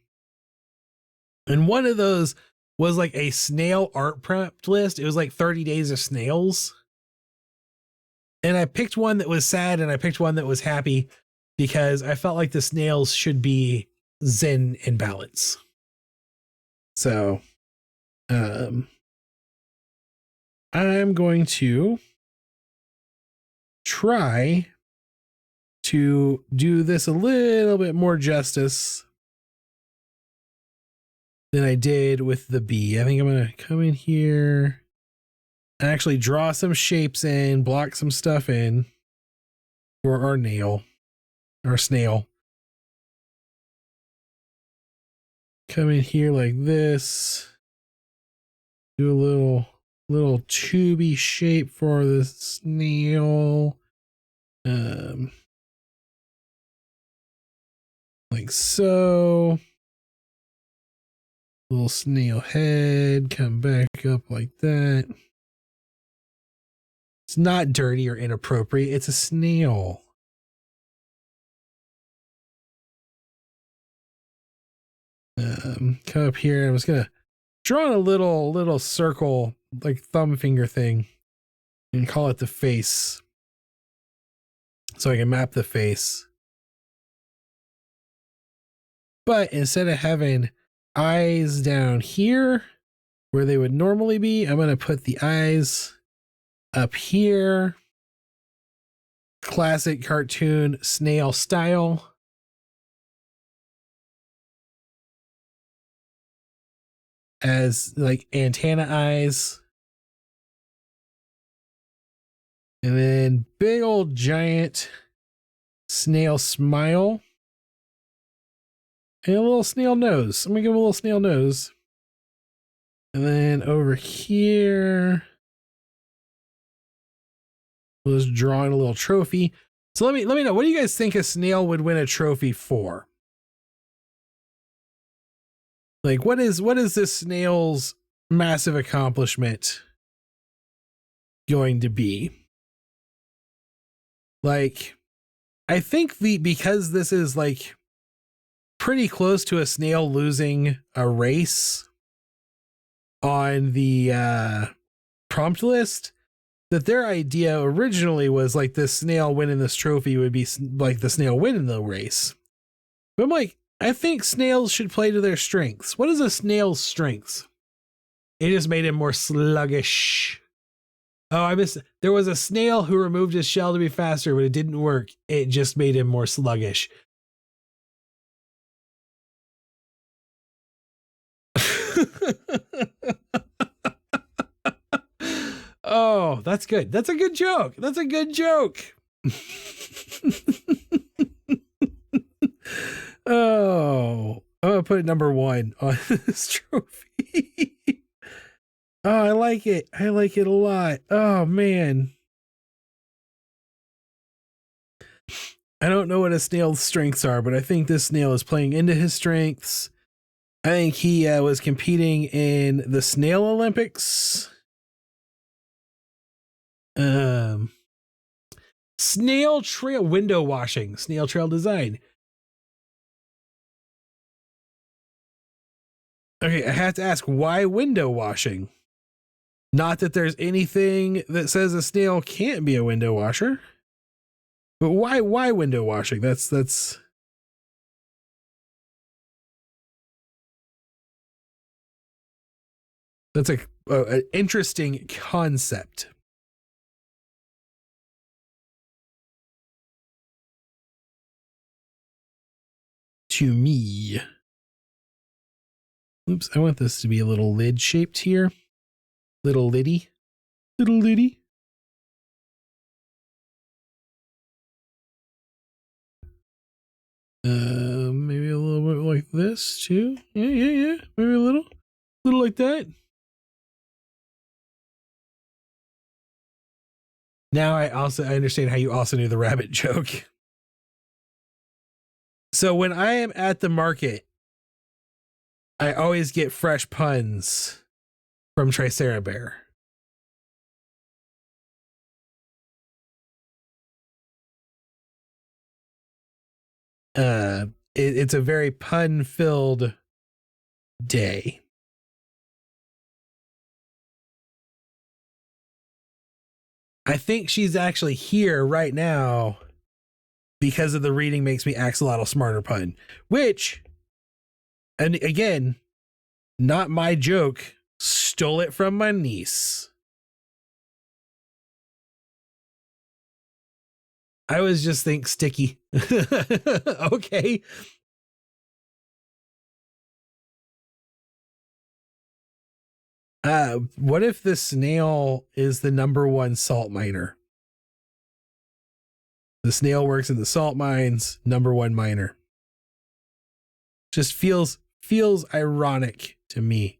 And one of those was like a snail art prompt list. It was like 30 days of snails. And I picked one that was sad and I picked one that was happy because I felt like the snails should be zen and balance. So, I'm going to try to do this a little bit more justice than I did with the bee. I think I'm going to come in here and actually draw some shapes in, block some stuff in for our snail. Come in here like this. Do a little tubey shape for the snail. Like so. Little snail head, come back up like that. It's not dirty or inappropriate. It's a snail. Come up here. I'm just gonna draw a little circle, like thumb finger thing, and call it the face, so I can map the face. But instead of having eyes down here where they would normally be, I'm going to put the eyes up here. Classic cartoon snail style. As like antenna eyes. And then big old giant snail smile. And a little snail nose. I'm going to give him a little snail nose. And then over here, we'll just draw in a little trophy. So let me know, what do you guys think a snail would win a trophy for? Like, what is this snail's massive accomplishment going to be? Like, I think because this is like pretty close to a snail losing a race on the prompt list, that their idea originally was like this snail winning this trophy would be like the snail winning the race. But I'm like, I think snails should play to their strengths. What is a snail's strengths? It just made him more sluggish. Oh, I missed. There was a snail who removed his shell to be faster, but it didn't work. It just made him more sluggish. Oh, that's good. That's a good joke. That's a good joke. Oh, I'm gonna put number 1 on this trophy. Oh, I like it. I like it a lot. Oh, man. I don't know what a snail's strengths are, but I think this snail is playing into his strengths. I think he was competing in the Snail Olympics. Snail trail window washing, snail trail design. Okay, I have to ask, why window washing? Not that there's anything that says a snail can't be a window washer, but why window washing? That's an interesting concept. To me. Oops, I want this to be a little lid shaped here. Little liddy. Little liddy. Maybe a little bit like this too. Yeah. Maybe a little like that. Now I understand how you also knew the rabbit joke. So when I am at the market, I always get fresh puns from Triceratops. It's a very pun-filled day. I think she's actually here right now because of the reading makes me axolotl smarter pun, which, and again, not my joke, stole it from my niece. I was just think sticky. Okay. What if the snail is the #1 salt miner? The snail works in the salt mines, #1 miner. Just feels ironic to me.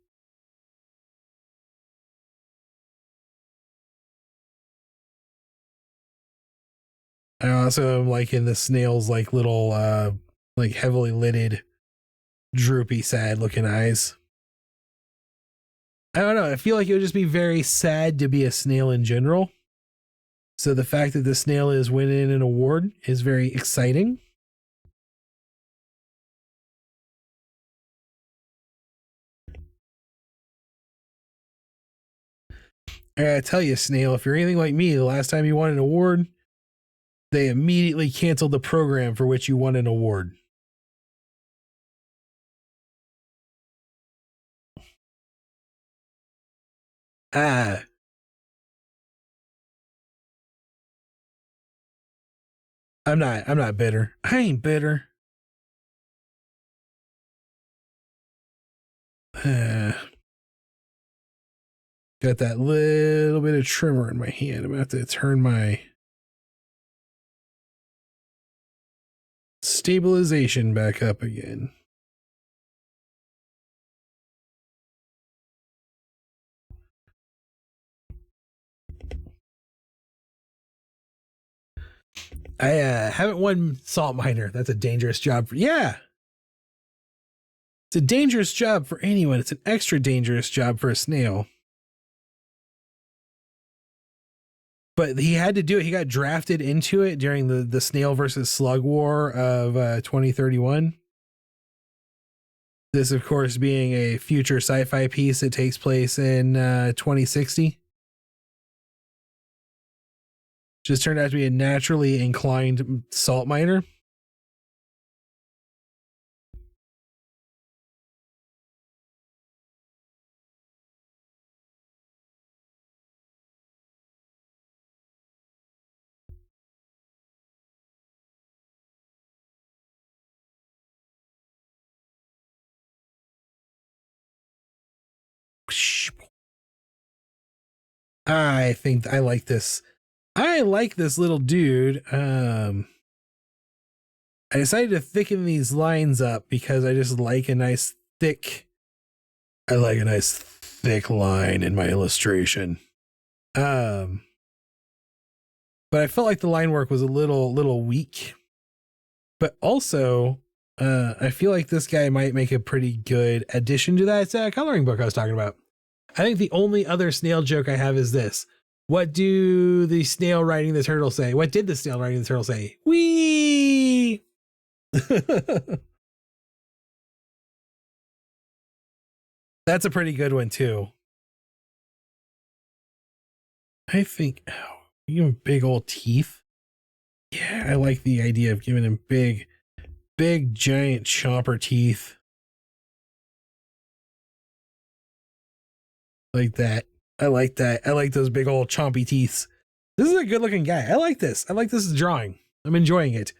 I also am liking the snail's like little like heavily lidded, droopy, sad looking eyes. I don't know. I feel like it would just be very sad to be a snail in general. So the fact that the snail is winning an award is very exciting. I gotta tell you, snail, if you're anything like me, the last time you won an award, they immediately canceled the program for which you won an award. I'm not bitter. I ain't bitter. Got that little bit of trimmer in my hand. I'm gonna have to turn my stabilization back up again. I haven't won salt miner. That's a dangerous job for it's a dangerous job for anyone. It's an extra dangerous job for a snail. But he had to do it. He got drafted into it during the snail versus slug war of 2031. This, of course, being a future sci-fi piece that takes place in 2060. Just turned out to be a naturally inclined salt miner. I think I like this. I like this little dude. I decided to thicken these lines up because I just like a nice thick. I like a nice thick line in my illustration. But I felt like the line work was a little weak. But also, I feel like this guy might make a pretty good addition to that coloring book I was talking about. I think the only other snail joke I have is this. What do the snail riding the turtle say? What did the snail riding the turtle say? Wee! That's a pretty good one too. I think, give him big old teeth. Yeah, I like the idea of giving him big giant chomper teeth. Like that. I like that. I like those big old chompy teeth. This is a good looking guy. I like this. I like this drawing. I'm enjoying it.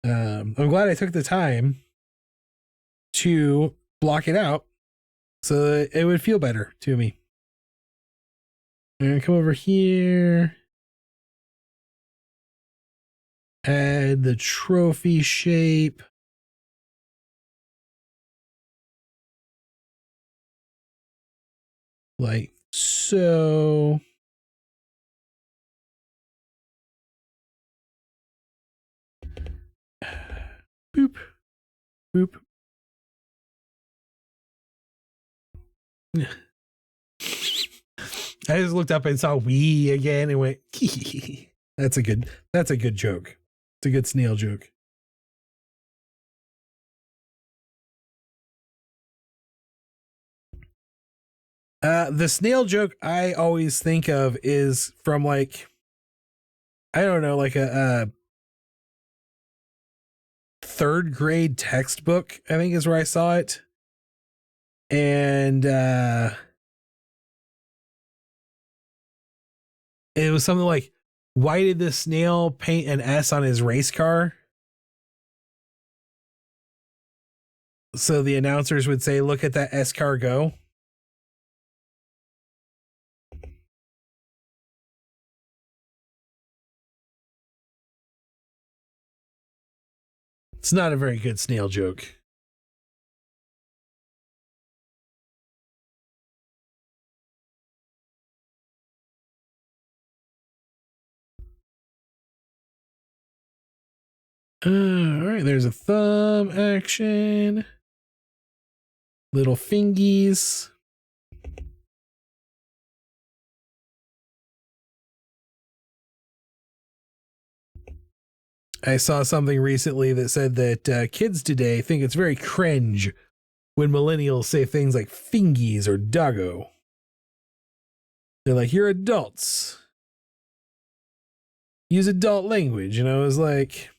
I'm glad I took the time to block it out so that it would feel better to me. I'm gonna come over here. Add the trophy shape. Like so. Boop. Boop. I just looked up and saw "wee" again and went, that's a good joke. It's a good snail joke. The snail joke I always think of is from like, I don't know, like a third grade textbook, I think is where I saw it. And it was something like, why did the snail paint an S on his race car? So the announcers would say, look at that S car go. It's not a very good snail joke. All right, there's a thumb action. Little fingies. I saw something recently that said that kids today think it's very cringe when millennials say things like fingies or doggo. They're like, you're adults. Use adult language. And I was like,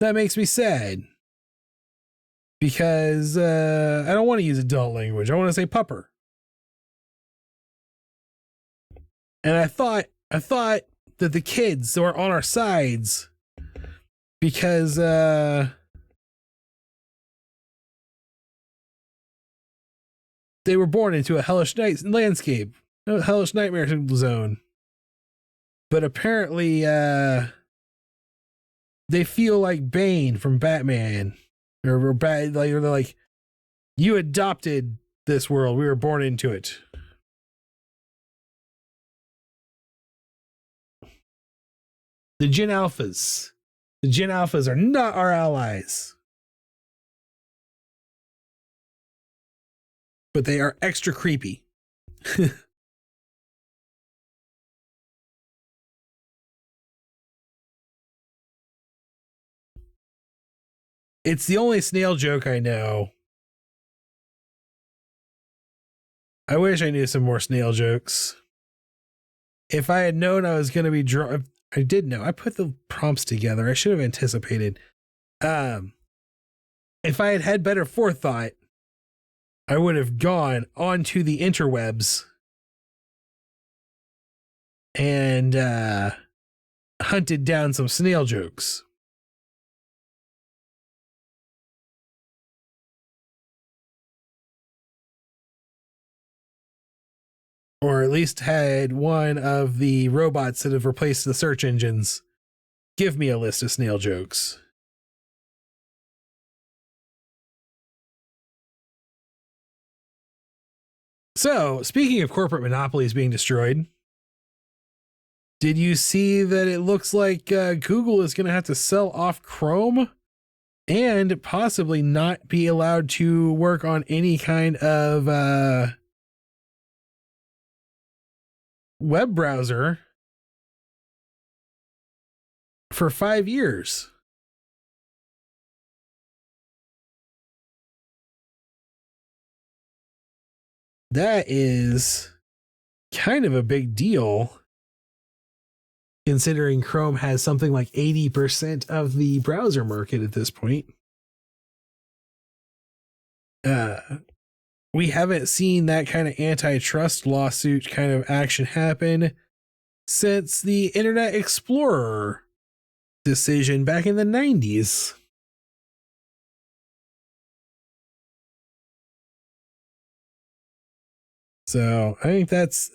that makes me sad. Because I don't want to use adult language. I want to say pupper. And I thought that the kids were on our sides because they were born into a hellish landscape, a hellish nightmare zone. But apparently they feel like Bane from Batman. Or bad, like they're like, you adopted this world. We were born into it. The Gen Alphas. The Gen Alphas are not our allies. But they are extra creepy. It's the only snail joke I know. I wish I knew some more snail jokes. If I had known I was going to be I did know. I put the prompts together. I should have anticipated. If I had had better forethought, I would have gone onto the interwebs and hunted down some snail jokes. Or at least had one of the robots that have replaced the search engines give me a list of snail jokes. So, speaking of corporate monopolies being destroyed, did you see that it looks like Google is going to have to sell off Chrome and possibly not be allowed to work on any kind of web browser for 5 years? That is kind of a big deal, considering Chrome has something like 80% of the browser market at this point. We haven't seen that kind of antitrust lawsuit kind of action happen since the Internet Explorer decision back in the 90s. So I think that's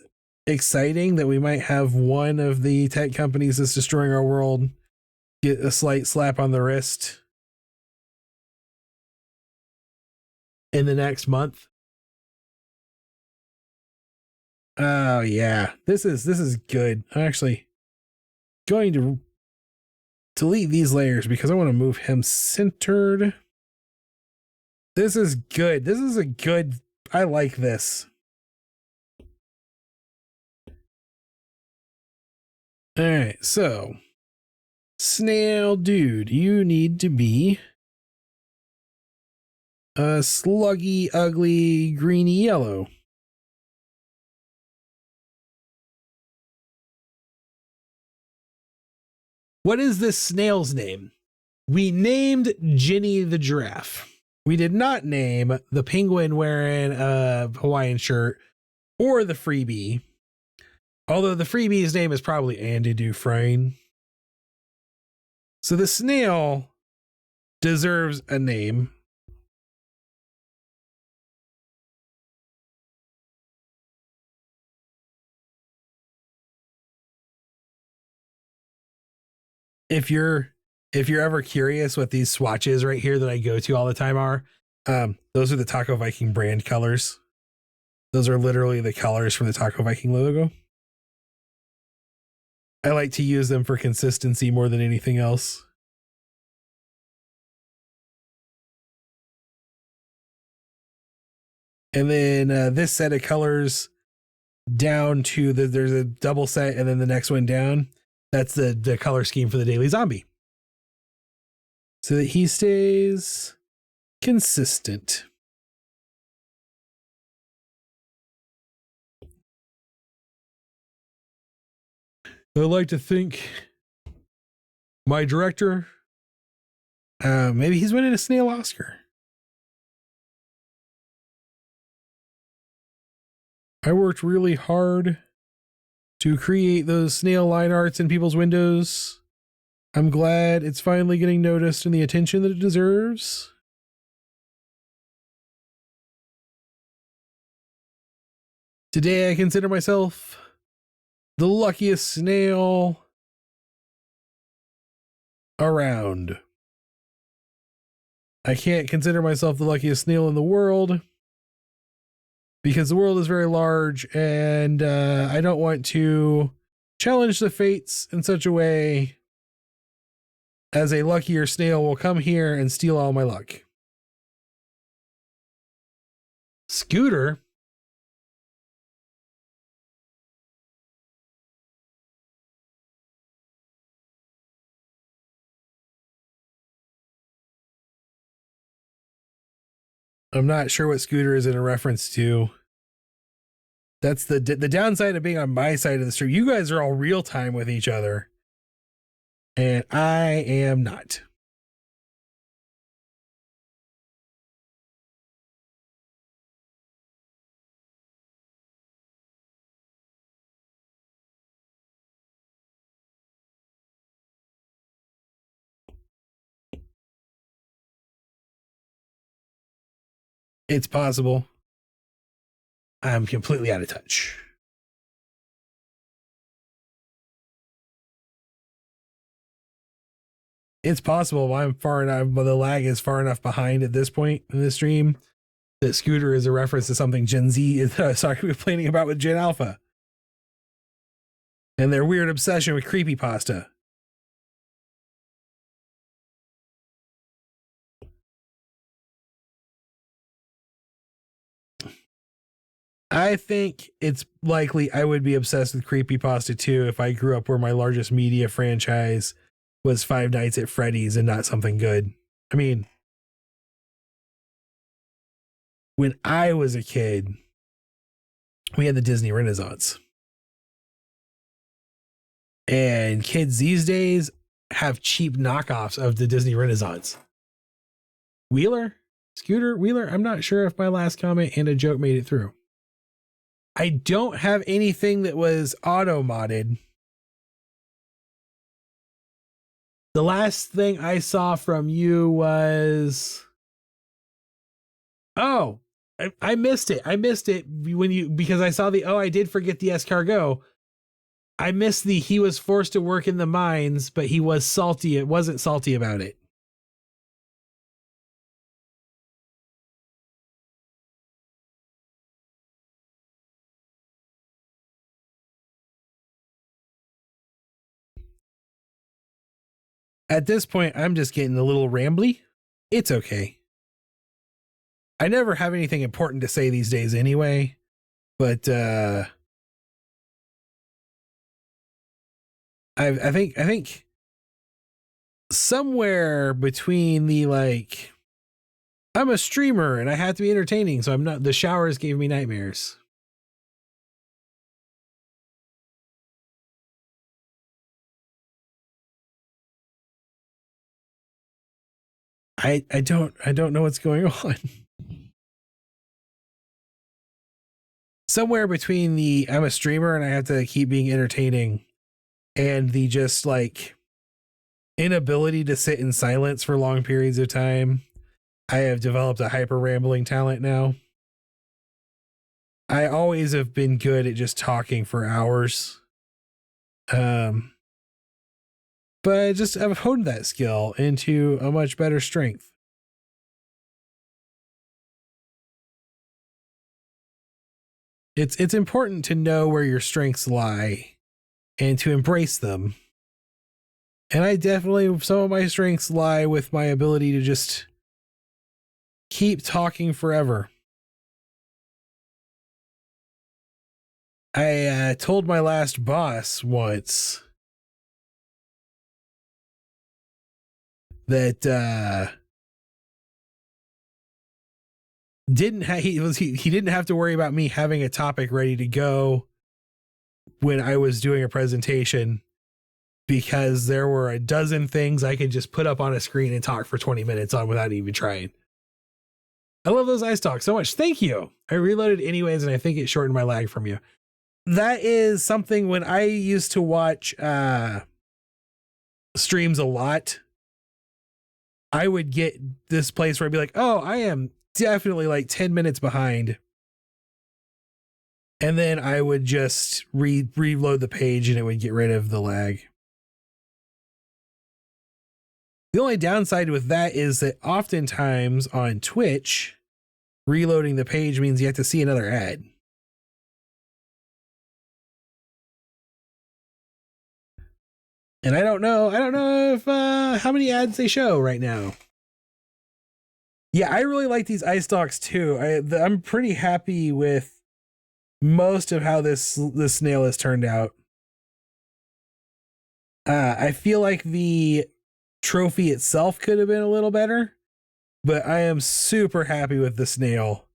exciting that we might have one of the tech companies that's destroying our world get a slight slap on the wrist in the next month. Oh yeah, this is good. I'm actually going to delete these layers because I want to move him centered. This is good. This is a good, I like this. All right, so Snail Dude, you need to be a sluggy, ugly, greeny yellow. What is this snail's name? We named Ginny the giraffe. We did not name the penguin wearing a Hawaiian shirt or the freebie. Although the freebie's name is probably Andy Dufresne. So the snail deserves a name. If you're ever curious what these swatches right here that I go to all the time are, those are the Taco Viking brand colors. Those are literally the colors from the Taco Viking logo. I like to use them for consistency more than anything else. And then this set of colors down to there's a double set and then the next one down. That's the color scheme for the Daily Zombie. So that he stays consistent. I like to think my director, maybe he's winning a snail Oscar. I worked really hard to create those snail line arts in people's windows. I'm glad it's finally getting noticed and the attention that it deserves. Today I consider myself the luckiest snail around. I can't consider myself the luckiest snail in the world because the world is very large and I don't want to challenge the fates in such a way as a luckier snail will come here and steal all my luck. Scooter? I'm not sure what Scooter is in a reference to. That's the downside of being on my side of the stream. You guys are all real time with each other. And I am not. It's possible. I'm completely out of touch. It's possible I'm far enough, but the lag is far enough behind at this point in the stream that Scooter is a reference to something Gen Z is complaining about with Gen Alpha and their weird obsession with creepypasta. I think it's likely I would be obsessed with creepypasta too if I grew up where my largest media franchise was Five Nights at Freddy's and not something good. I mean, when I was a kid, we had the Disney Renaissance. And kids these days have cheap knockoffs of the Disney Renaissance. Scooter, Wheeler, I'm not sure if my last comment and a joke made it through. I don't have anything that was auto-modded. The last thing I saw from you was... Oh, I missed it. I missed it because I saw I did forget the escargot. I missed he was forced to work in the mines, but he was salty. It wasn't salty about it. At this point, I'm just getting a little rambly. It's okay. I never have anything important to say these days anyway, but I think somewhere between I'm a streamer and I have to be entertaining, so I'm not. The showers gave me nightmares. I don't know what's going on. Somewhere between I'm a streamer and I have to keep being entertaining and the just inability to sit in silence for long periods of time. I have developed a hyper rambling talent now. I always have been good at just talking for hours. But I just have honed that skill into a much better strength. It's important to know where your strengths lie and to embrace them. And I definitely, some of my strengths lie with my ability to just keep talking forever. I told my last boss once that he didn't have to worry about me having a topic ready to go when I was doing a presentation, because there were a dozen things I could just put up on a screen and talk for 20 minutes on without even trying. I love those ice talks so much. Thank you. I reloaded anyways, and I think it shortened my lag from you. That is something when I used to watch streams a lot, I would get this place where I'd be like, oh, I am definitely 10 minutes behind. And then I would just reload the page and it would get rid of the lag. The only downside with that is that oftentimes on Twitch, reloading the page means you have to see another ad. And I don't know if how many ads they show right now. Yeah, I really like these ice stalks too. I'm pretty happy with most of how this snail has turned out. I feel like the trophy itself could have been a little better, but I am super happy with the snail.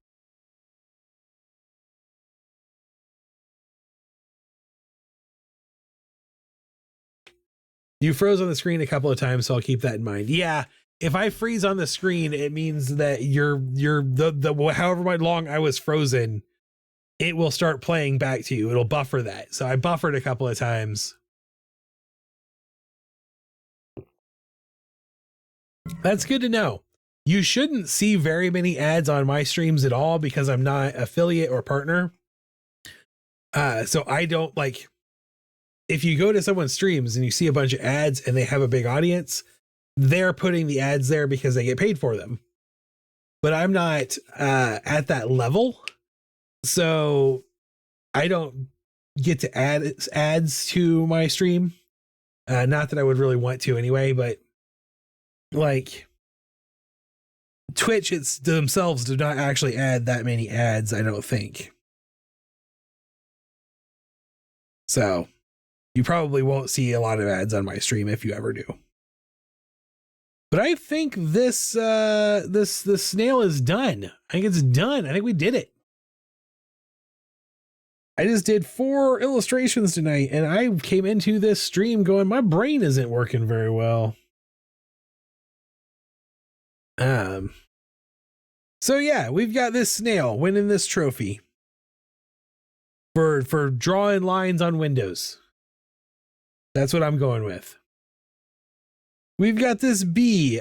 You froze on the screen a couple of times, so I'll keep that in mind. Yeah, if I freeze on the screen, it means that you're the however long I was frozen, it will start playing back to you. It'll buffer that. So I buffered a couple of times. That's good to know. You shouldn't see very many ads on my streams at all because I'm not affiliate or partner. So I don't if you go to someone's streams and you see a bunch of ads and they have a big audience, they're putting the ads there because they get paid for them. but I'm not at that level. So I don't get to add ads to my stream. Not that I would really want to anyway, but like Twitch themselves do not actually add that many ads, I don't think. So you probably won't see a lot of ads on my stream if you ever do. But I think this snail is done. I think it's done. I think we did it. I just did 4 illustrations tonight, and I came into this stream going, my brain isn't working very well. So yeah, we've got this snail winning this trophy for drawing lines on windows. That's what I'm going with. We've got this bee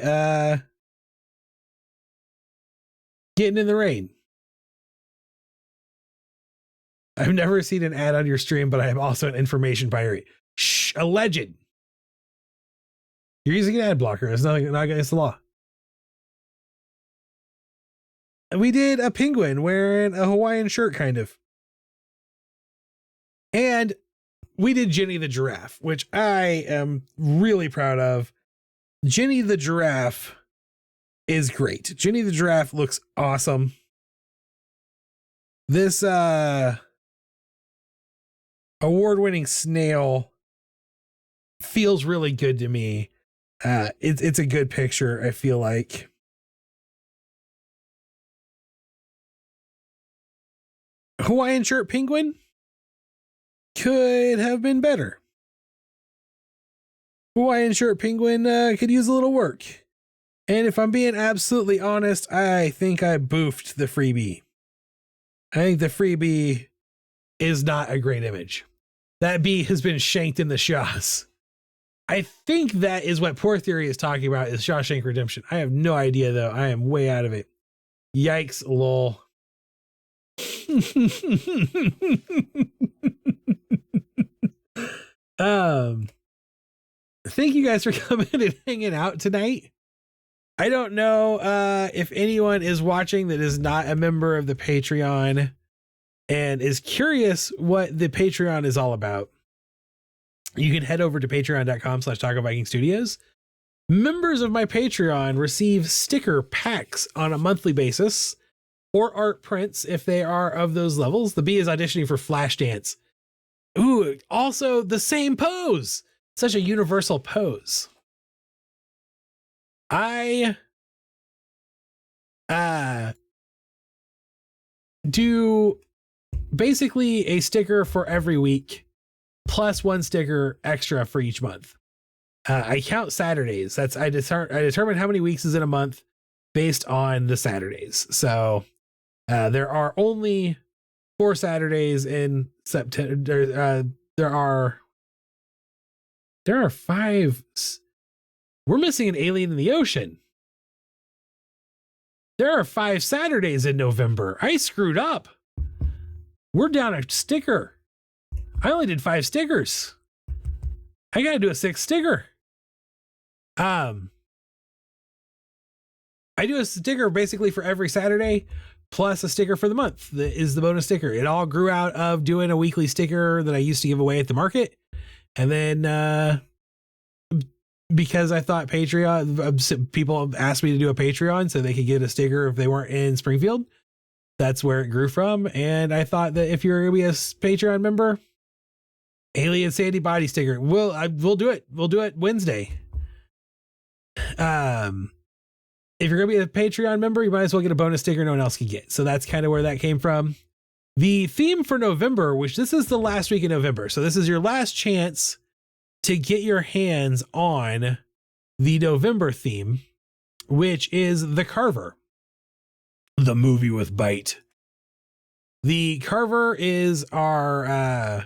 getting in the rain. I've never seen an ad on your stream, but I am also an information pirate. Shh, alleged. You're using an ad blocker. It's not against the law. We did a penguin wearing a Hawaiian shirt, kind of. And we did Jenny the giraffe, which I am really proud of. Jenny the giraffe is great. Jenny the giraffe looks awesome. This award-winning snail feels really good to me. It's a good picture, I feel like. Hawaiian shirt penguin could have been better. Hawaiian shirt penguin could use a little work. And if I'm being absolutely honest, I think I boofed the freebie. I think the freebie is not a great image. That bee has been shanked in the Shaws. I think that is what Poor Theory is talking about, is Shawshank Redemption. I have no idea, though. I am way out of it. Yikes, lol. Thank you guys for coming and hanging out tonight. I don't know if anyone is watching that is not a member of the Patreon and is curious what the Patreon is all about. You can head over to patreon.com/Taco Viking Studios. Members of my Patreon receive sticker packs on a monthly basis, or art prints if they are of those levels. The bee is auditioning for Flashdance. Ooh, also the same pose. Such a universal pose. I do basically a sticker for every week, plus 1 sticker extra for each month. I count Saturdays. I determine how many weeks is in a month based on the Saturdays. So there are only 4 Saturdays in September. There are 5. We're missing an alien in the ocean. There are 5 Saturdays in November. I screwed up. We're down a sticker. I only did 5 stickers. I gotta do a 6th sticker. I do a sticker basically for every Saturday, plus a sticker for the month. That is the bonus sticker. It all grew out of doing a weekly sticker that I used to give away at the market. And then because I thought Patreon, people asked me to do a Patreon so they could get a sticker if they weren't in Springfield. That's where it grew from. And I thought that if you're going to be a Patreon member, Alien Sandy body sticker, we'll do it. We'll do it Wednesday. If you're going to be a Patreon member, you might as well get a bonus sticker no one else can get. So that's kind of where that came from. The theme for November, which this is the last week in November. So this is your last chance to get your hands on the November theme, which is The Carver, the movie with Bite. The Carver is our,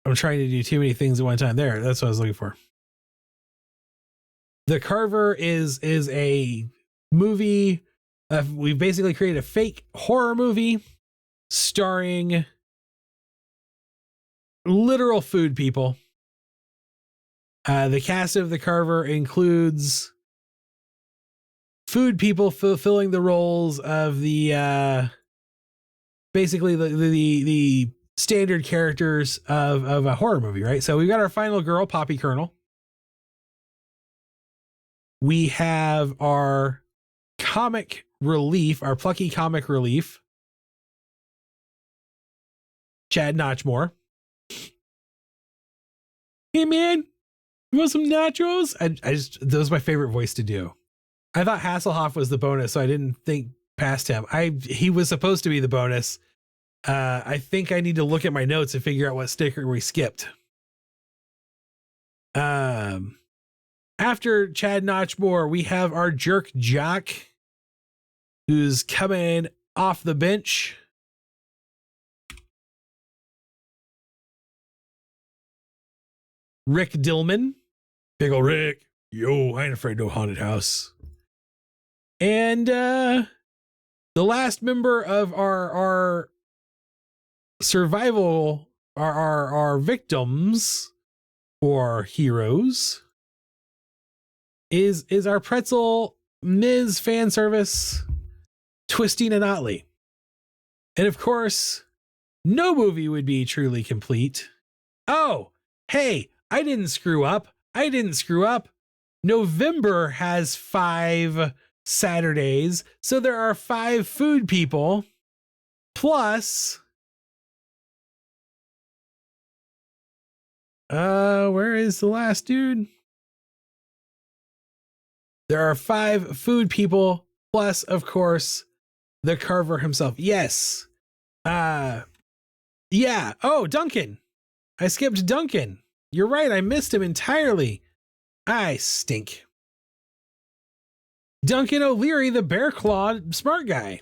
I'm trying to do too many things at one time. There, that's what I was looking for. The Carver is a movie. We've basically created a fake horror movie starring literal food people. The cast of The Carver includes food people fulfilling the roles of the basically the standard characters of a horror movie, right? So we've got our final girl, Poppy Kernel. We have our comic relief, our plucky comic relief, Chad Notchmore. Hey man, you want some nachos? I just, that was my favorite voice to do. I thought Hasselhoff was the bonus, so I didn't think past him. He was supposed to be the bonus. I think I need to look at my notes and figure out what sticker we skipped. After Chad Notchmore, we have our jerk jock, who's coming off the bench. Rick Dillman. Big ol' Rick. Yo, I ain't afraid of no haunted house. And the last member of our survival, our victims or heroes is our pretzel Ms. Fan Service, Twistina Notley. And of course, no movie would be truly complete. Oh, hey, I didn't screw up. November has 5 Saturdays, so there are 5 food people plus where is the last dude? There are 5 food people plus, of course, the carver himself. Yes. Yeah. Oh, Duncan. I skipped Duncan. You're right. I missed him entirely. I stink. Duncan O'Leary, the bear clawed smart guy.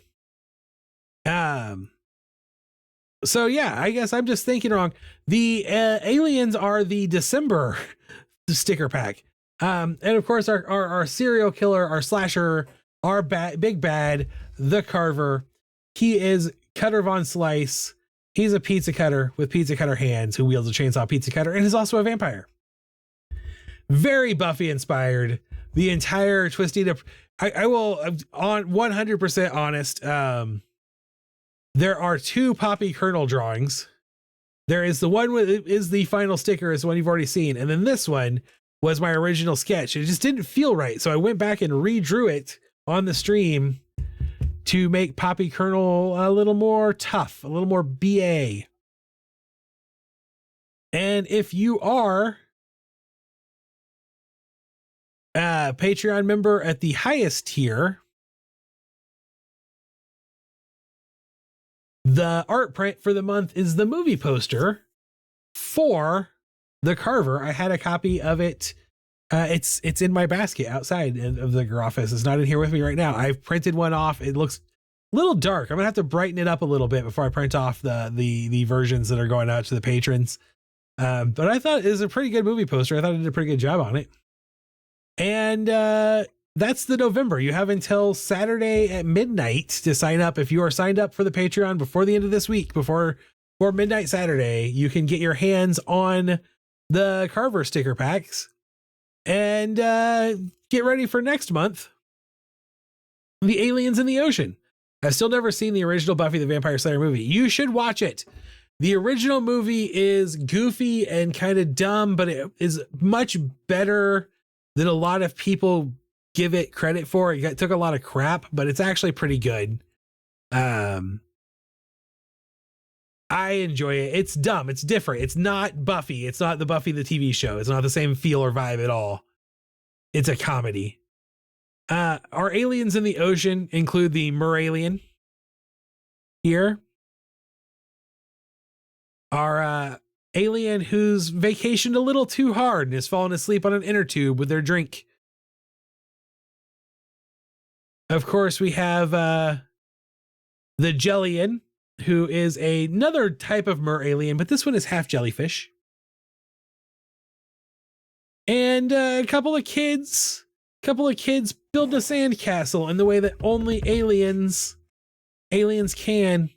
So yeah, I guess I'm just thinking wrong. The aliens are the December sticker pack. And of course our serial killer, our slasher, our big bad, the carver. He is Cutter Von Slice. He's a pizza cutter with pizza cutter hands who wields a chainsaw pizza cutter and is also a vampire. Very Buffy inspired. The entire Twisted. I will on 100% honest. There are 2 Poppy Kernel drawings. There is the one with is the final sticker, is the one you've already seen, and then this one was my original sketch. It just didn't feel right, so I went back and redrew it on the stream to make Poppy Kernel a little more tough, a little more BA. And if you are a Patreon member at the highest tier, the art print for the month is the movie poster for the carver. I had a copy of it. It's in my basket outside of the Giraffe. It's not in here with me right now. I've printed one off. It looks a little dark. I'm gonna have to brighten it up a little bit before I print off the versions that are going out to the patrons. But I thought it was a pretty good movie poster. I thought I did a pretty good job on it. And that's the November. You have until Saturday at midnight to sign up. If you are signed up for the Patreon before the end of this week, before midnight Saturday, you can get your hands on the Carver sticker packs and get ready for next month. The Aliens in the Ocean. I've still never seen the original Buffy the Vampire Slayer movie. You should watch it. The original movie is goofy and kind of dumb, but it is much better than a lot of people give it credit for. It took a lot of crap, but it's actually pretty good. I enjoy it. It's dumb. It's different. It's not Buffy. It's not the Buffy the TV show. It's not the same feel or vibe at all. It's a comedy. Our aliens in the ocean include the Meralien here. Our alien who's vacationed a little too hard and has fallen asleep on an inner tube with their drink. Of course, we have the Jellian, who is another type of mer alien, but this one is half jellyfish. And a couple of kids build a sandcastle in the way that only aliens can.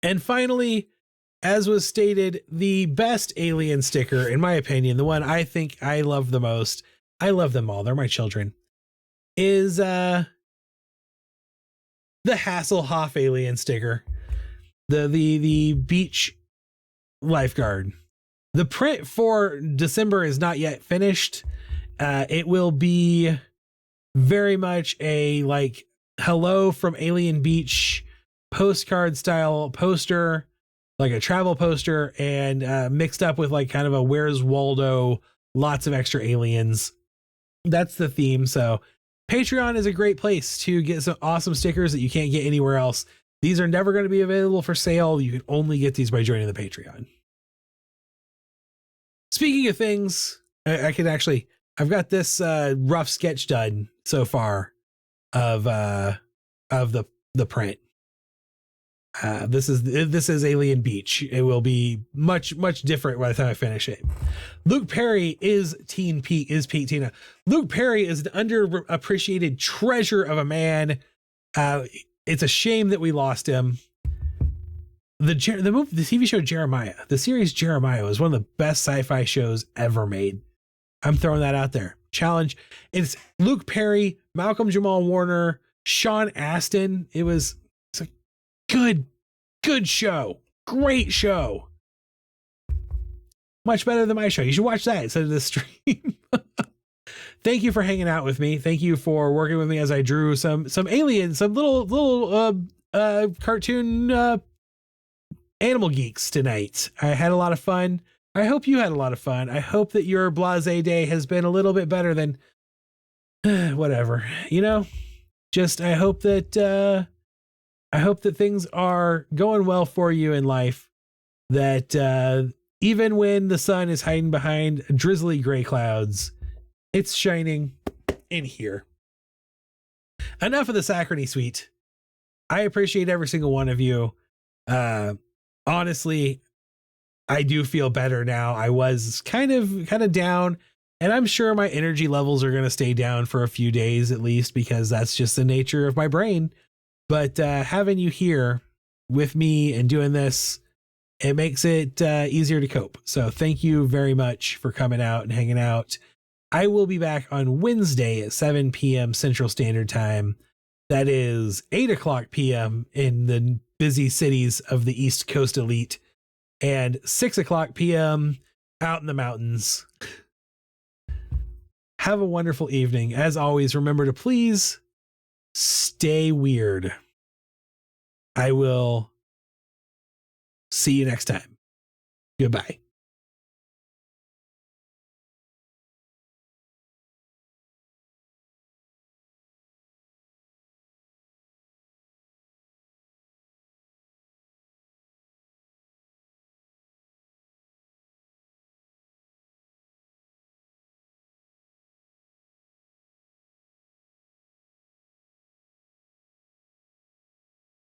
And finally, as was stated, the best alien sticker, in my opinion, the one I think I love the most. I love them all. They're my children. is the Hasselhoff alien sticker, the beach lifeguard. The print for December is not yet finished. It will be very much a like hello from Alien Beach postcard style poster, like a travel poster, and mixed up with like kind of a Where's Waldo, lots of extra aliens. That's the theme. So Patreon is a great place to get some awesome stickers that you can't get anywhere else. These are never going to be available for sale. You can only get these by joining the Patreon. Speaking of things, I've got this rough sketch done so far of the print. This is Alien Beach. It will be much different by the time I finish it. Luke Perry is Pete Tina. Luke Perry is an underappreciated treasure of a man. It's a shame that we lost him. The TV show Jeremiah, the series Jeremiah, was one of the best sci-fi shows ever made. I'm throwing that out there. Challenge. It's Luke Perry, Malcolm Jamal Warner, Sean Astin. It's a good show. Great show. Much better than my show. You should watch that instead of this stream. Thank you for hanging out with me. Thank you for working with me as I drew some aliens, some little cartoon animal geeks tonight. I had a lot of fun. I hope you had a lot of fun. I hope that your blasé day has been a little bit better than whatever, just I hope that things are going well for you in life, that even when the sun is hiding behind drizzly gray clouds, it's shining in here. Enough of the Saccharine Suite. I appreciate every single one of you. Honestly, I do feel better now. I was kind of down, and I'm sure my energy levels are going to stay down for a few days at least, because that's just the nature of my brain. But having you here with me and doing this, it makes it easier to cope. So thank you very much for coming out and hanging out. I will be back on Wednesday at 7 p.m. Central Standard Time. That is 8 o'clock p.m. in the busy cities of the East Coast elite, and 6 o'clock p.m. out in the mountains. Have a wonderful evening. As always, remember to please stay weird. I will see you next time. Goodbye.